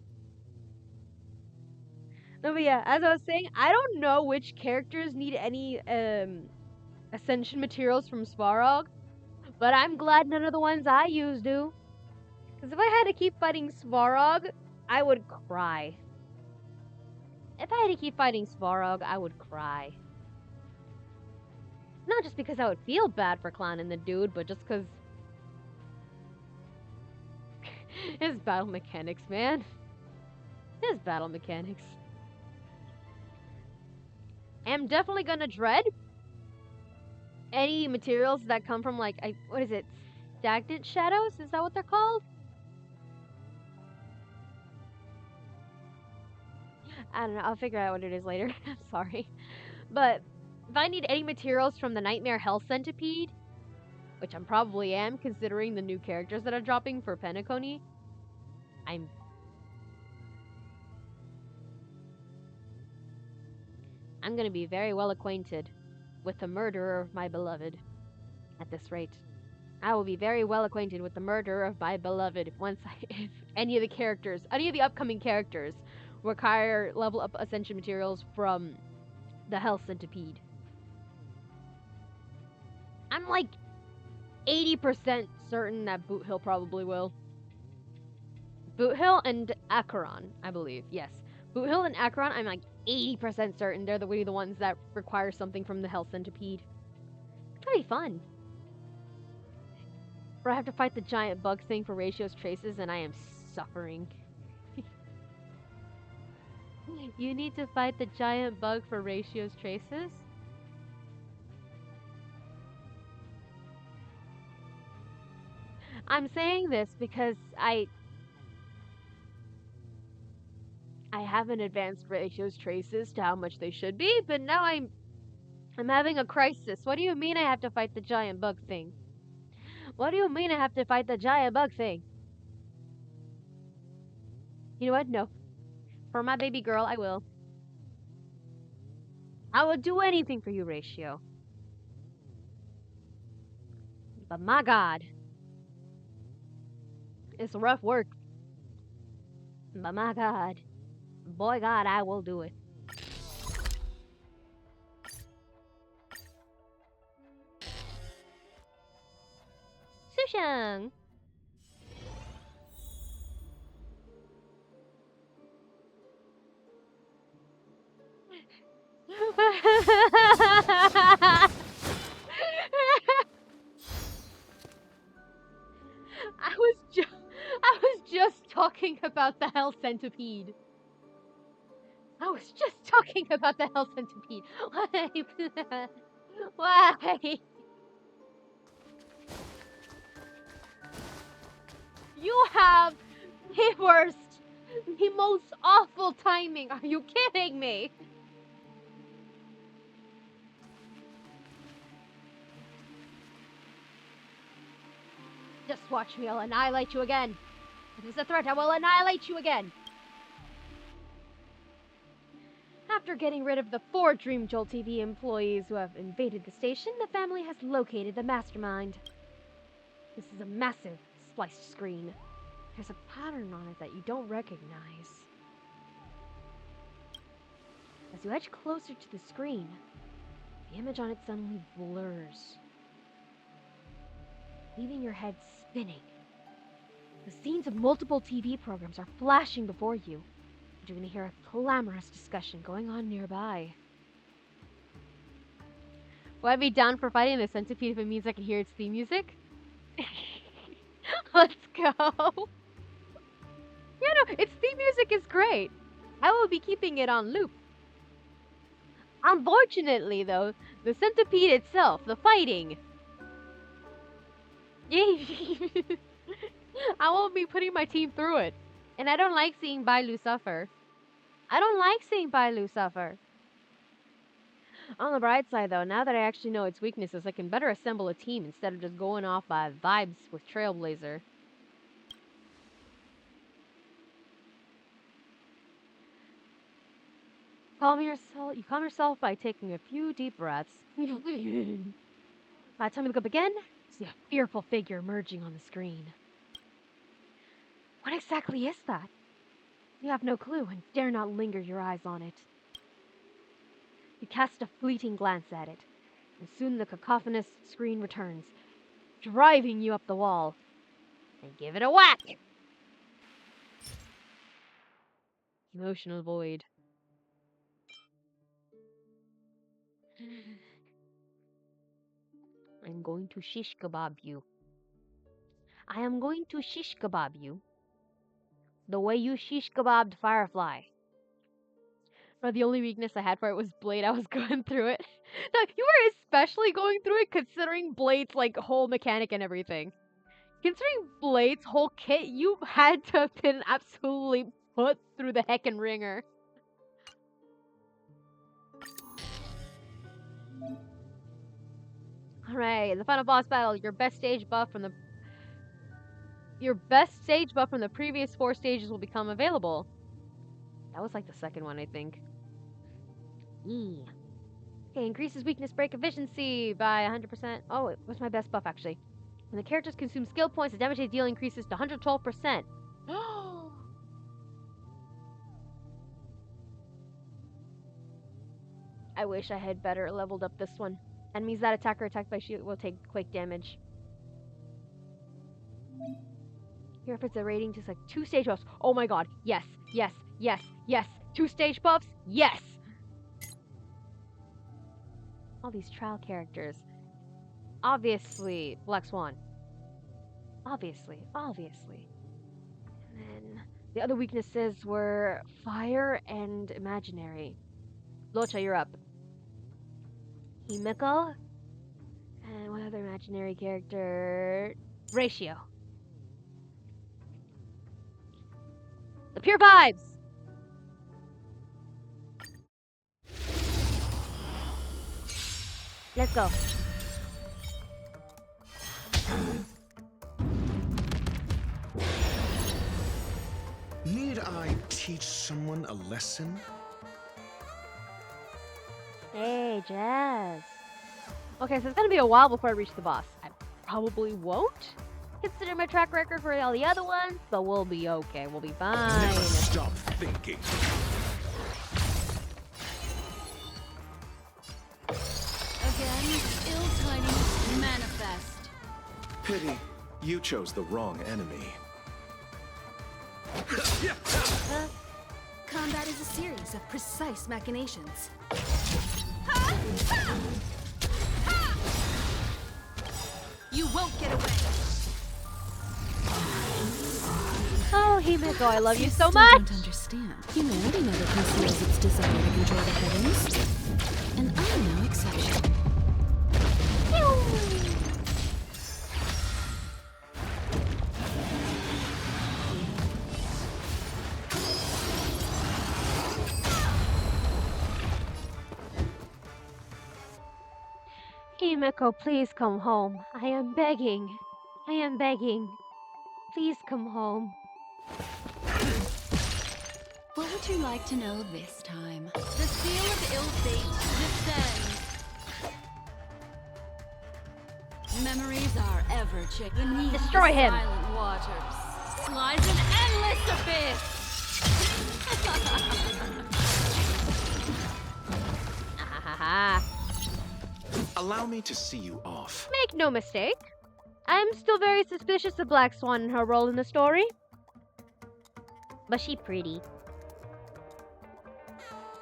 No, but yeah, as I was saying, I don't know which characters need any ascension materials from Svarog, but I'm glad none of the ones I use do. Because if I had to keep fighting Svarog, I would cry. If I had to keep fighting Svarog, I would cry. Not just because I would feel bad for clowning the dude, but just because his battle mechanics, man. His battle mechanics. I'm definitely gonna dread any materials that come from, like, what is it? Stagnant shadows? Is that what they're called? I don't know. I'll figure out what it is later. I'm sorry. But if I need any materials from the Nightmare Hell Centipede, which I'm probably am considering the new characters that are dropping for Penacony, I'm gonna be very well acquainted with the murderer of my beloved. At this rate, I will be very well acquainted with the murderer of my beloved if any of the upcoming characters require level up ascension materials from the Hell Centipede. I'm like 80% certain that Boot Hill probably will. Boot Hill and Acheron, I believe. Yes. Boot Hill and Acheron, I'm like 80% certain they're the ones that require something from the Hell Centipede. It's gonna be fun. Where I have to fight the giant bug thing for Ratio's traces, and I am suffering. You need to fight the giant bug for Ratio's traces? I'm saying this because I haven't advanced Ratio's traces to how much they should be, but now I'm having a crisis. What do you mean I have to fight the giant bug thing? What do you mean I have to fight the giant bug thing? You know what? No. For my baby girl, I will. I will do anything for you, Ratio. But my God. It's rough work. But my God. Boy God, I will do it. Sushang! I was just talking about the Hell Centipede. I was just talking about the Hell Centipede. Why? Why? You have the worst, the most awful timing. Are you kidding me? Just watch me, I'll annihilate you again. If it's a threat, I will annihilate you again. After getting rid of the 4 Dreamjolt TV employees who have invaded the station, the family has located the mastermind. This is a massive spliced screen. There's a pattern on it that you don't recognize. As you edge closer to the screen, the image on it suddenly blurs, leaving your head spinning. The scenes of multiple TV programs are flashing before you. You're going to hear a clamorous discussion going on nearby. Will I be down for fighting the centipede if it means I can hear its theme music? Let's go! Yeah, no, its theme music is great. I will be keeping it on loop. Unfortunately, though, the centipede itself, the fighting... I won't be putting my team through it. And I don't like seeing Bailu suffer. I don't like seeing Bailu suffer. On the bright side, though, now that I actually know its weaknesses, I can better assemble a team instead of just going off by vibes with Trailblazer. You calm yourself by taking a few deep breaths. By the time you look up again, see a fearful figure emerging on the screen. What exactly is that? You have no clue and dare not linger your eyes on it. You cast a fleeting glance at it, and soon the cacophonous screen returns, driving you up the wall. And give it a whack! Emotional void. I'm going to shish kebab you. I am going to shish kebab you. The way you shish kebabbed Firefly. But the only weakness I had for it was Blade. I was going through it. No, you were especially going through it considering Blade's like whole mechanic and everything. Considering Blade's whole kit, you had to have been absolutely put through the heckin' ringer. Alright, the final boss battle. Your best stage buff from the previous 4 stages will become available. That was like the second one, I think. Okay, increases weakness break efficiency by 100%. Oh, it was my best buff actually. When the characters consume skill points, the damage they deal increases to 112%. I wish I had better leveled up this one. Enemies that attack or attacked by shield will take quake damage. Here if it's a rating, just like 2 stage buffs. Oh my god, yes, yes, yes, yes. 2 stage buffs, yes! All these trial characters. Obviously, Black Swan. Obviously. And then the other weaknesses were fire and imaginary. Locha, you're up. Himiko. And one other imaginary character. Ratio. The pure vibes! Let's go. Need I teach someone a lesson? Hey, Jazz. Okay, so it's gonna be a while before I reach the boss. I probably won't consider my track record for all the other ones, but we'll be okay. We'll be fine. Never stop thinking. Again, ill-timing manifest. Pity, you chose the wrong enemy. Combat is a series of precise machinations. You won't get away. Oh, Himiko, I love you so Still much. don't understand. Humanity never conceals its desire to control the heavens, and I'm no exception. Himiko, please come home. I am begging. Please come home. What would you like to know this time? The seal of ill fate descends. Memories are ever checked beneath Destroy the him. silent waters. Lies an endless abyss. Allow me to see you off. Make no mistake. I'm still very suspicious of Black Swan and her role in the story. But she pretty.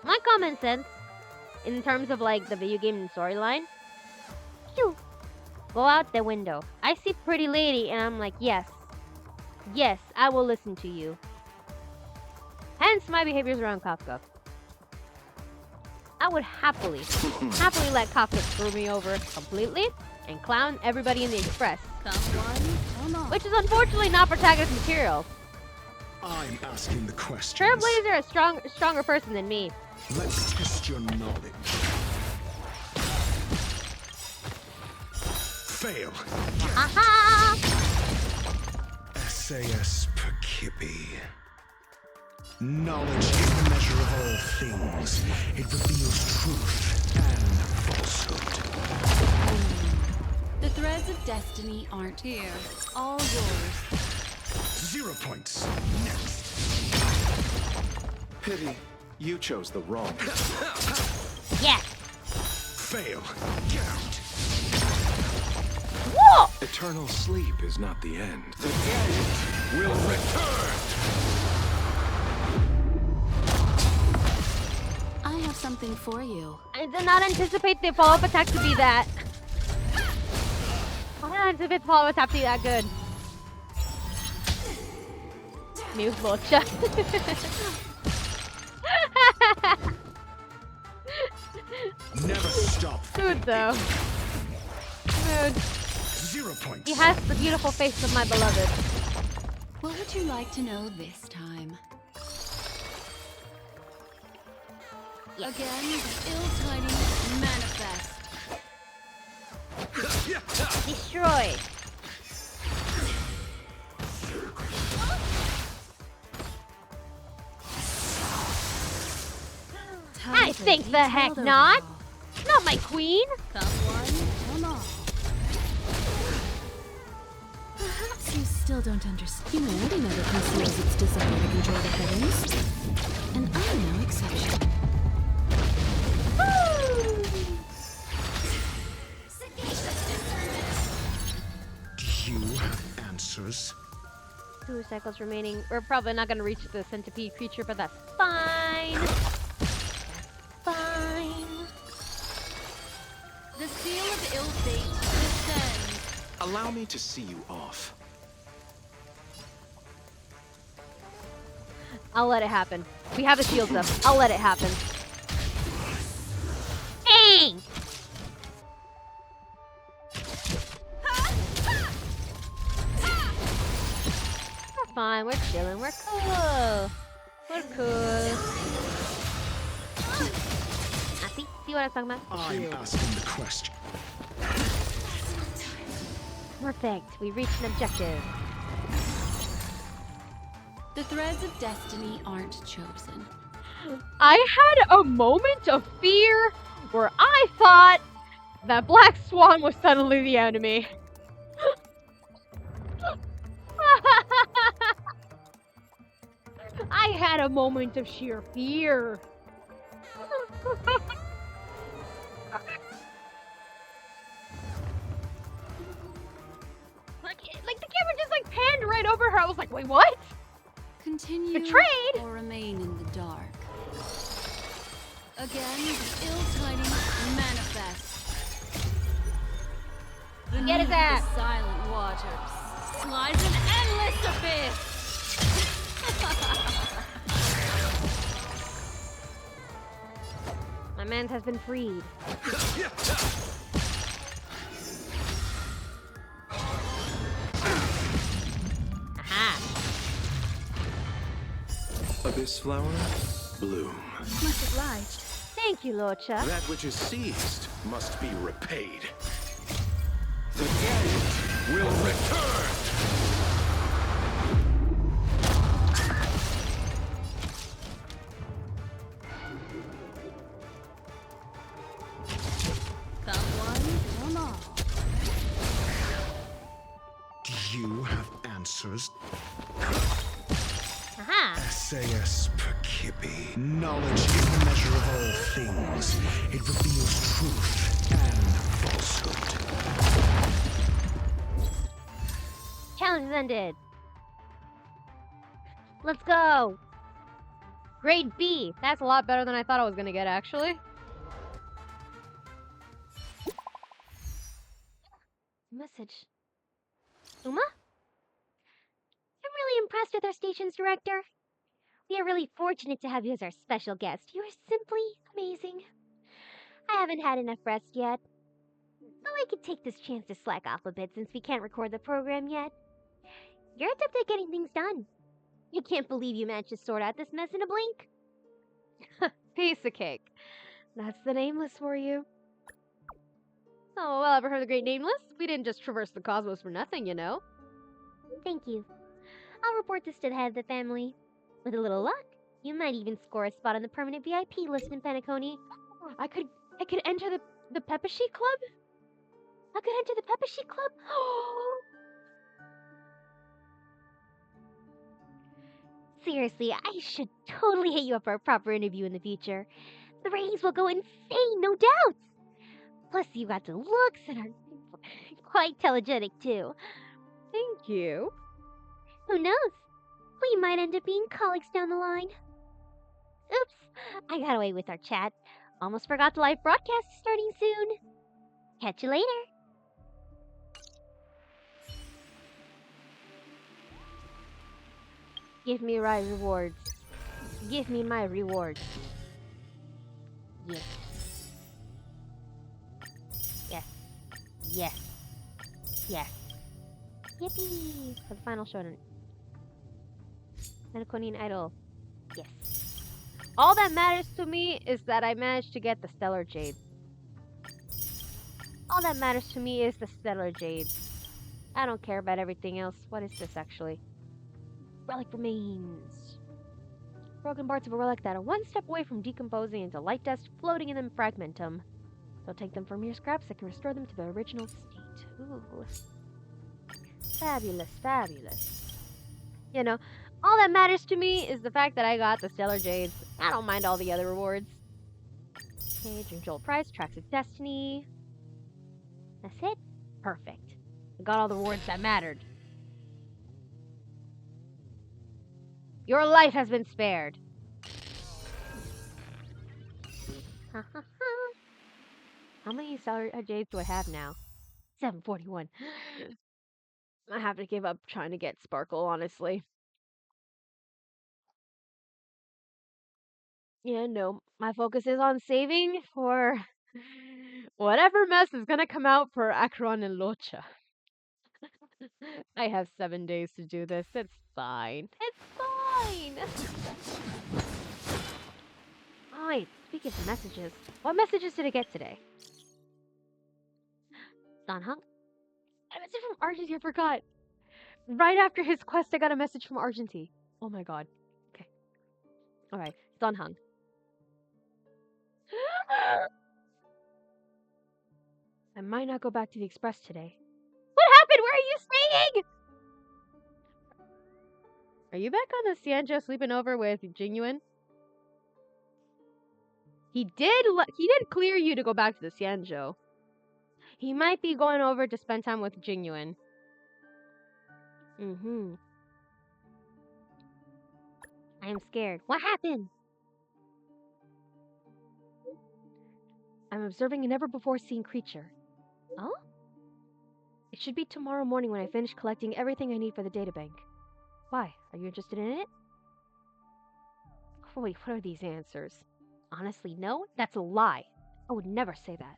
My common sense, in terms of like the video game and storyline, phew, go out the window. I see pretty lady and I'm like, yes, I will listen to you. Hence my behaviors around Kafka. I would happily let Kafka screw me over completely and clown everybody in the Express. Come one, come all. Which is unfortunately not protagonist material. I'm asking the questions. Trailblazer a stronger person than me. Let's test your knowledge. Fail. Aha! SAS Perkibi. Knowledge is the measure of all things. It reveals truth and falsehood. The threads of destiny aren't here. All yours. 0 points. Next. Pity, you chose the wrong. Yes. Fail. Get out. Whoa! Eternal sleep is not the end. The dead will return! I have something for you. I did not anticipate the follow-up attack to be that. I did not anticipate the follow-up attack to be that good. New Locha. Never stop. Dude, though. Dude. 0 points. He has the beautiful face of my beloved. What would you like to know this time? Again, the ill-tidings manifest. Destroy. I think the heck not. Not my queen. Come one, come all. Perhaps you still don't understand. Humanity never conceals its desire to control the heavens. And I'm no exception. Do you have answers? 2 cycles remaining. We're probably not gonna reach the centipede creature, but that's fine. Fine. The seal of ill fate descends. Allow me to see you off. I'll let it happen. We have the shields up. I'll let it happen. Dang! We're fine. We're chilling. We're cool. We're cool. See what I was talking about? I'm asking the question. Perfect. We reached an objective. The threads of destiny aren't chosen. I had a moment of fear where I thought that Black Swan was suddenly the enemy. I had a moment of sheer fear. Like the camera just like panned right over her. I was like, wait, what? Continue Betrayed? or remain in the dark. Again, the ill-tidings manifest. Get his ass. The silent waters slides an endless abyss. My man has been freed. Aha. Abyss flower, bloom. Much obliged. Thank you, Locha. That which is seized must be repaid. The dead will return! Come one, come all. Do you have answers? Aha. SAS Perkibi. Knowledge is the measure of all things. It reveals truth and falsehood. Challenge is ended. Let's go. Grade B. That's a lot better than I thought I was gonna get, actually. Message. Uma? I'm really impressed with our station's director. We are really fortunate to have you as our special guest. You are simply amazing. I haven't had enough rest yet. Though I could take this chance to slack off a bit since we can't record the program yet. You're adept at getting things done. I can't believe you managed to sort out this mess in a blink. Piece of cake. That's the Nameless for you. Oh, well, ever heard of the Great Nameless? We didn't just traverse the cosmos for nothing, you know. Thank you. I'll report this to the head of the family. With a little luck, you might even score a spot on the permanent VIP list in Penacony. I could enter the Peppashi Club? I could enter the Peppashi Club? Seriously, I should totally hit you up for a proper interview in the future. The ratings will go insane, no doubt! Plus, you got the looks and are quite telegenic, too. Thank you. Who knows? We might end up being colleagues down the line. Oops, I got away with our chat. Almost forgot the live broadcast is starting soon. Catch you later. Give me my rewards. Give me my rewards. Yes. Yes. Yes. Yes. Yippee! For the final showdown. Menaconian Idol. Yes. All that matters to me is that I managed to get the Stellar Jade. All that matters to me is the Stellar Jade. I don't care about everything else. What is this actually? Relic remains. Broken parts of a relic that are one step away from decomposing into light dust floating in them fragmentum. Don't take them for mere scraps that can restore them to their original state. Ooh. Fabulous, fabulous. You know, all that matters to me is the fact that I got the Stellar Jades. I don't mind all the other rewards. Okay, Dreamjolt Prize, Tracks of Destiny. That's it? Perfect. I got all the rewards that mattered. Your life has been spared. How many Stellar Jades do I have now? 741. I have to give up trying to get Sparkle, honestly. Yeah, no. My focus is on saving for whatever mess is gonna come out for Akron and Locha. I have 7 days to do this. It's fine. It's fine! Oh, wait. Speaking of messages, what messages did I get today? Don Hunk? A message from Argenty, I forgot. Right after his quest, I got a message from Argenty. Oh my god. Okay. Alright. Don Hung. I might not go back to the Express today. What happened? Where are you staying? Are you back on the Cianjo sleeping over with Genuine? He did clear you to go back to the Cianjo. He might be going over to spend time with Genuine. Mm-hmm. I am scared. What happened? I'm observing a never-before-seen creature. Oh? It should be tomorrow morning when I finish collecting everything I need for the databank. Why? Are you interested in it? Oh, wait, what are these answers? Honestly, no? That's a lie. I would never say that.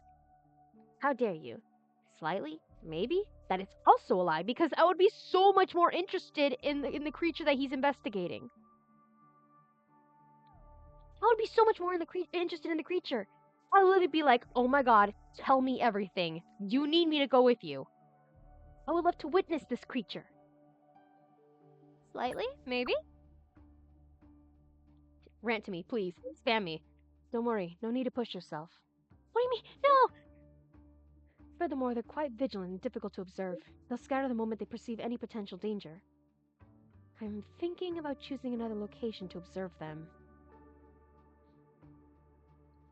How dare you? Slightly? Maybe? That is also a lie, because I would be so much more interested in the creature that he's investigating. I would be so much more interested in the creature. I would literally be like, oh my god, tell me everything. You need me to go with you. I would love to witness this creature. Slightly? Maybe? Rant to me, please. Spam me. Don't worry, no need to push yourself. What do you mean? No! Furthermore, they're quite vigilant and difficult to observe. They'll scatter the moment they perceive any potential danger. I'm thinking about choosing another location to observe them.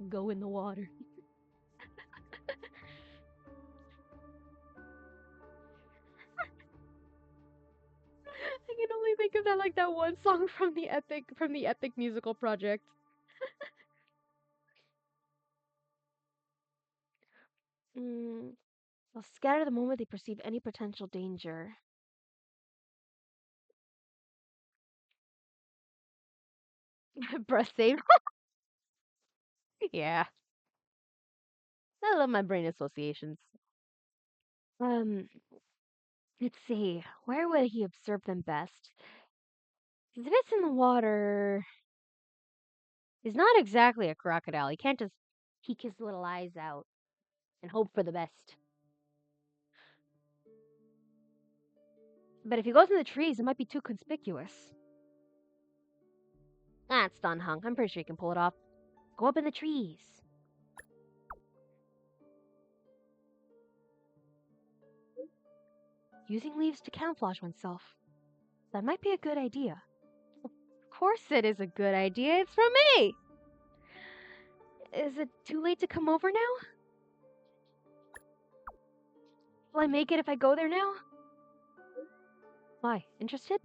Go in the water. I can only think of that like that one song from the epic musical project. They'll scatter the moment they perceive any potential danger. Breath save. Yeah. I love my brain associations. Let's see. Where would he observe them best? If it's in the water, he's not exactly a crocodile. He can't just peek his little eyes out and hope for the best. But if he goes in the trees, it might be too conspicuous. Ah, it's done hung. I'm pretty sure he can pull it off. Go up in the trees. Using leaves to camouflage oneself. That might be a good idea. Of course it is a good idea. It's from me! Is it too late to come over now? Will I make it if I go there now? Why? Interested?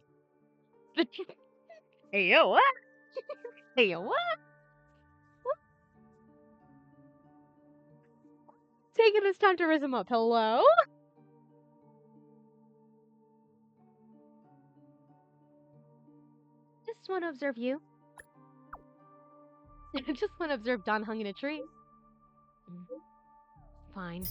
Hey, yo, what? Hey, yo, what? Taking this time to raise him up. Hello? Just want to observe you. Just want to observe Don hung in a tree. Fine.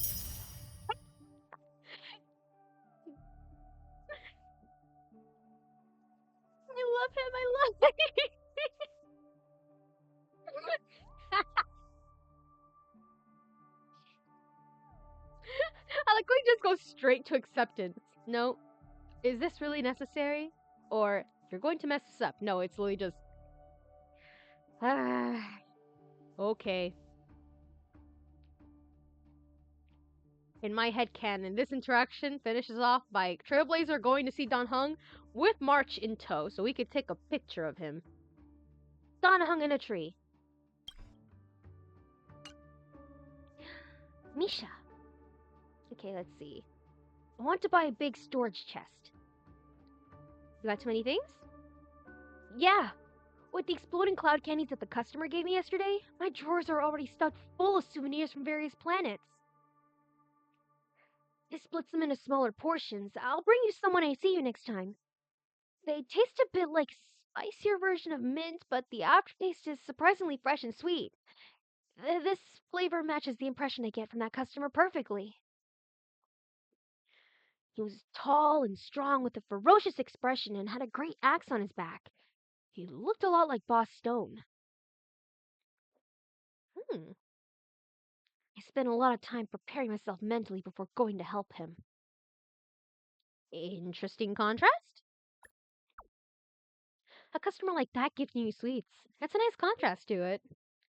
I love him. I love him. I like when he just goes straight to acceptance. No. Is this really necessary? Or you're going to mess this up? No, it's literally just. Okay. In my headcanon, this interaction finishes off by Trailblazer going to see Don Hung with March in tow, so we could take a picture of him. Don Hung in a tree. Misha. Okay, let's see. I want to buy a big storage chest. You got too many things? Yeah. With the exploding cloud candies that the customer gave me yesterday, my drawers are already stuffed full of souvenirs from various planets. I split them into smaller portions. I'll bring you some when I see you next time. They taste a bit like spicier version of mint, but the aftertaste is surprisingly fresh and sweet. This flavor matches the impression I get from that customer perfectly. He was tall and strong with a ferocious expression and had a great axe on his back. He looked a lot like Boss Stone. I spent a lot of time preparing myself mentally before going to help him. Interesting contrast? A customer like that gifting you sweets. That's a nice contrast to it.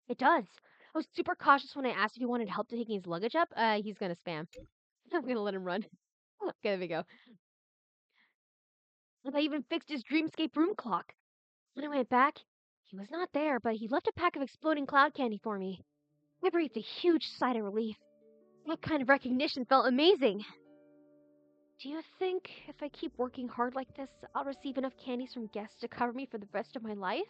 It does. I was super cautious when I asked if he wanted help taking his luggage up. He's gonna spam. I'm gonna let him run. Okay, there we go. And I even fixed his dreamscape room clock. When I went back, he was not there, but he left a pack of exploding cloud candy for me. I breathed a huge sigh of relief. That kind of recognition felt amazing. Do you think if I keep working hard like this, I'll receive enough candies from guests to cover me for the rest of my life?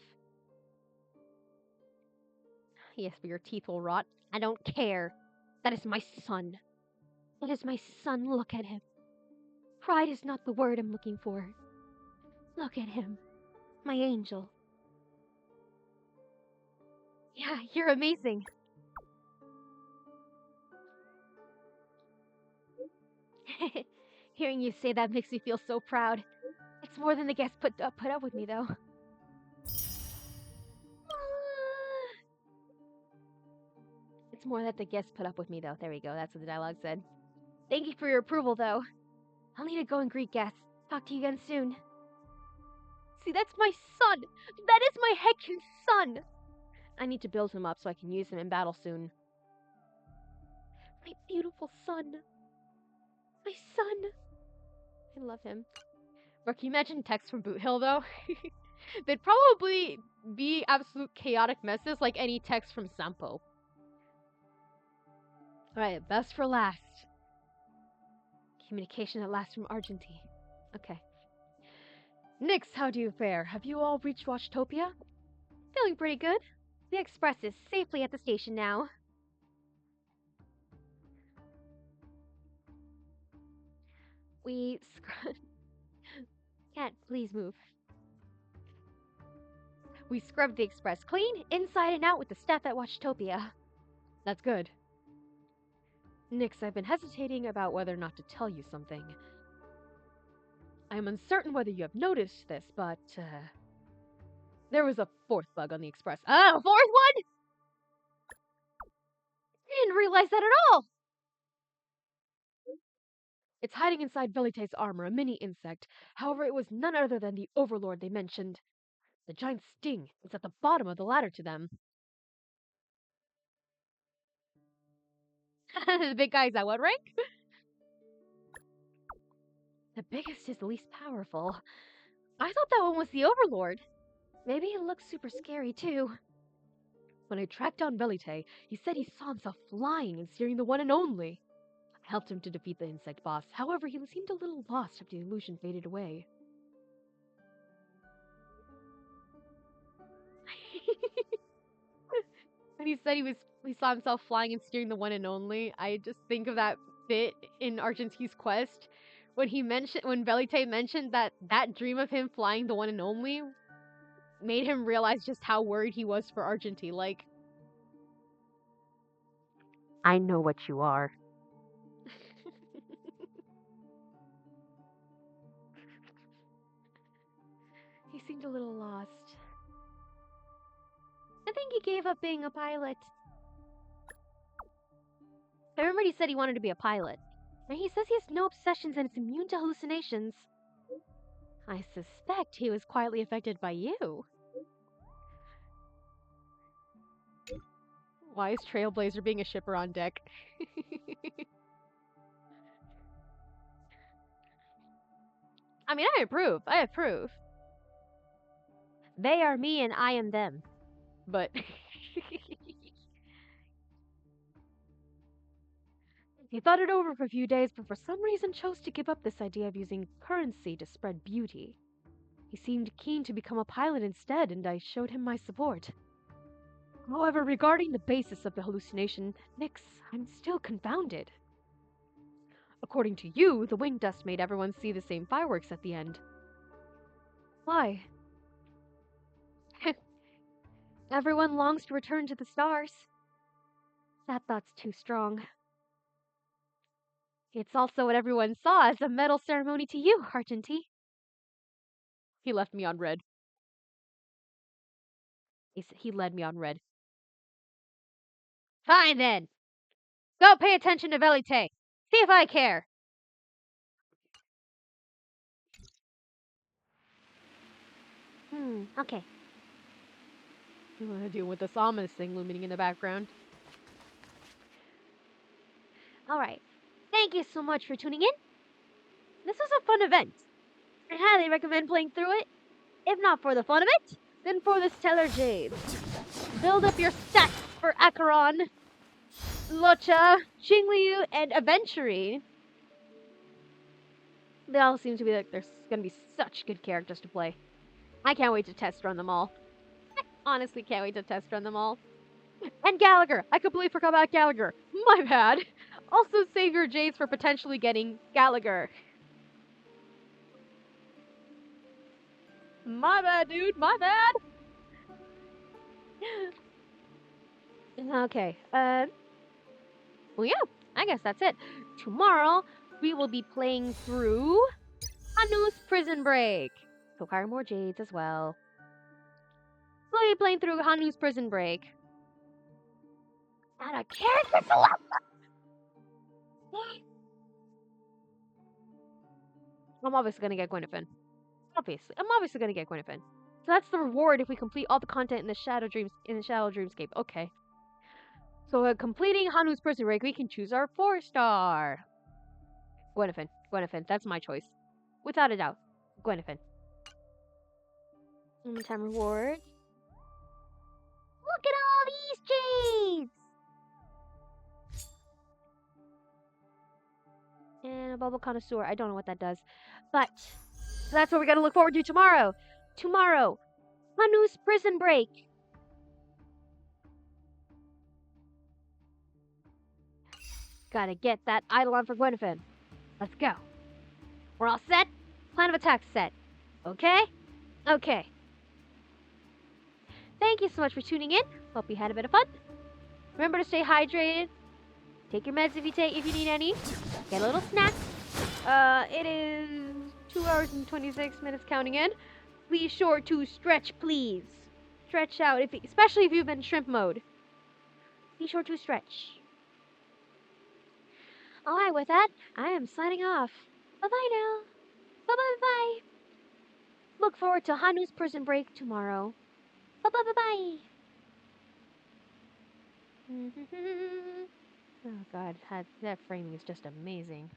Yes, but your teeth will rot. I don't care. That is my son. That is my son. Look at him. Pride is not the word I'm looking for. Look at him. My angel. Yeah, you're amazing. Hearing you say that makes me feel so proud. It's more than the guests put up with me, though. It's more that the guests put up with me, though. There we go. That's what the dialogue said. Thank you for your approval, though. I'll need to go and greet guests. Talk to you again soon. See, that's my son! That is my heckin' son! I need to build him up so I can use him in battle soon. My beautiful son. My son. I love him. Bro, can you imagine text from Boot Hill, though? They'd probably be absolute chaotic messes like any text from Sampo. Alright, best for last. Communication at last from Argentine. Okay. Nix, how do you fare? Have you all reached Watchtopia? Feeling pretty good. The express is safely at the station now. We Cat, please move. We scrubbed the express clean, inside and out with the staff at Watchtopia. That's good. Nix, I've been hesitating about whether or not to tell you something. I am uncertain whether you have noticed this, but, There was a fourth bug on the express. Ah, a fourth one? I didn't realize that at all. It's hiding inside Velite's armor, a mini insect. However, it was none other than the Overlord they mentioned. The giant sting is at the bottom of the ladder to them. The big guy's at what rank? The biggest is the least powerful. I thought that one was the Overlord. Maybe it looks super scary too. When I tracked down Velite, he said he saw himself flying and steering the one and only. I helped him to defeat the insect boss. However, he seemed a little lost after the illusion faded away. When he said he saw himself flying and steering the one and only, I just think of that bit in Argent's quest when Velite mentioned that dream of him flying the one and only made him realize just how worried he was for Argenti. Like, I know what you are. He seemed a little lost. I think he gave up being a pilot. I remember he said he wanted to be a pilot. And he says he has no obsessions and is immune to hallucinations. I suspect he was quietly affected by you. Why is Trailblazer being a shipper on deck? I mean, I approve. I approve. They are me and I am them. But he thought it over for a few days, but for some reason chose to give up this idea of using currency to spread beauty. He seemed keen to become a pilot instead, and I showed him my support. However, regarding the basis of the hallucination, Nyx, I'm still confounded. According to you, the wing dust made everyone see the same fireworks at the end. Why? Everyone longs to return to the stars. That thought's too strong. It's also what everyone saw as a medal ceremony to you, Argenti. He left me on red. He led me on red. Fine then. Go pay attention to Velite. See if I care. Okay. I want to deal with this ominous thing looming in the background. Alright. Thank you so much for tuning in. This was a fun event. I highly recommend playing through it. If not for the fun of it, then for the stellar jades. Build up your stats for Acheron, Locha, Xingliu, and Aventurine. They all seem to be like there's gonna be such good characters to play. I can't wait to test run them all. I honestly can't wait to test run them all. And Gallagher! I completely forgot about Gallagher. My bad. Also save your Jades for potentially getting Gallagher. My bad, dude. My bad. Okay. Well, yeah. I guess that's it. Tomorrow, we will be playing through Hanu's Prison Break. So acquire more Jades as well. We'll be playing through Hanu's Prison Break. Not a character select. I'm obviously gonna get Gwyneth. Obviously, I'm obviously gonna get Gwyneth. So that's the reward if we complete all the content in the Shadow Dreamscape. Okay. So completing Hanu's Prison Break, we can choose our 4-star. Gwyneth. That's my choice, without a doubt. Gwyneth. Time reward. Look at all these jades! And a bubble connoisseur. I don't know what that does, but that's what we're gonna look forward to tomorrow. Tomorrow, Hanu's Prison Break. Gotta get that Eidolon for Gwyneth. Let's go. We're all set? Plan of attack set. Okay? Okay. Thank you so much for tuning in. Hope you had a bit of fun. Remember to stay hydrated. Take your meds if you need any. Get a little snack. It is 2 hours and 26 minutes counting in. be sure to stretch, please. Stretch out, especially if you've been shrimp mode. Be sure to stretch. Alright, with that, I am signing off. Bye-bye now. Bye-bye-bye. Look forward to Hanu's prison break tomorrow. Bye-bye-bye-bye. Oh god, that framing is just amazing.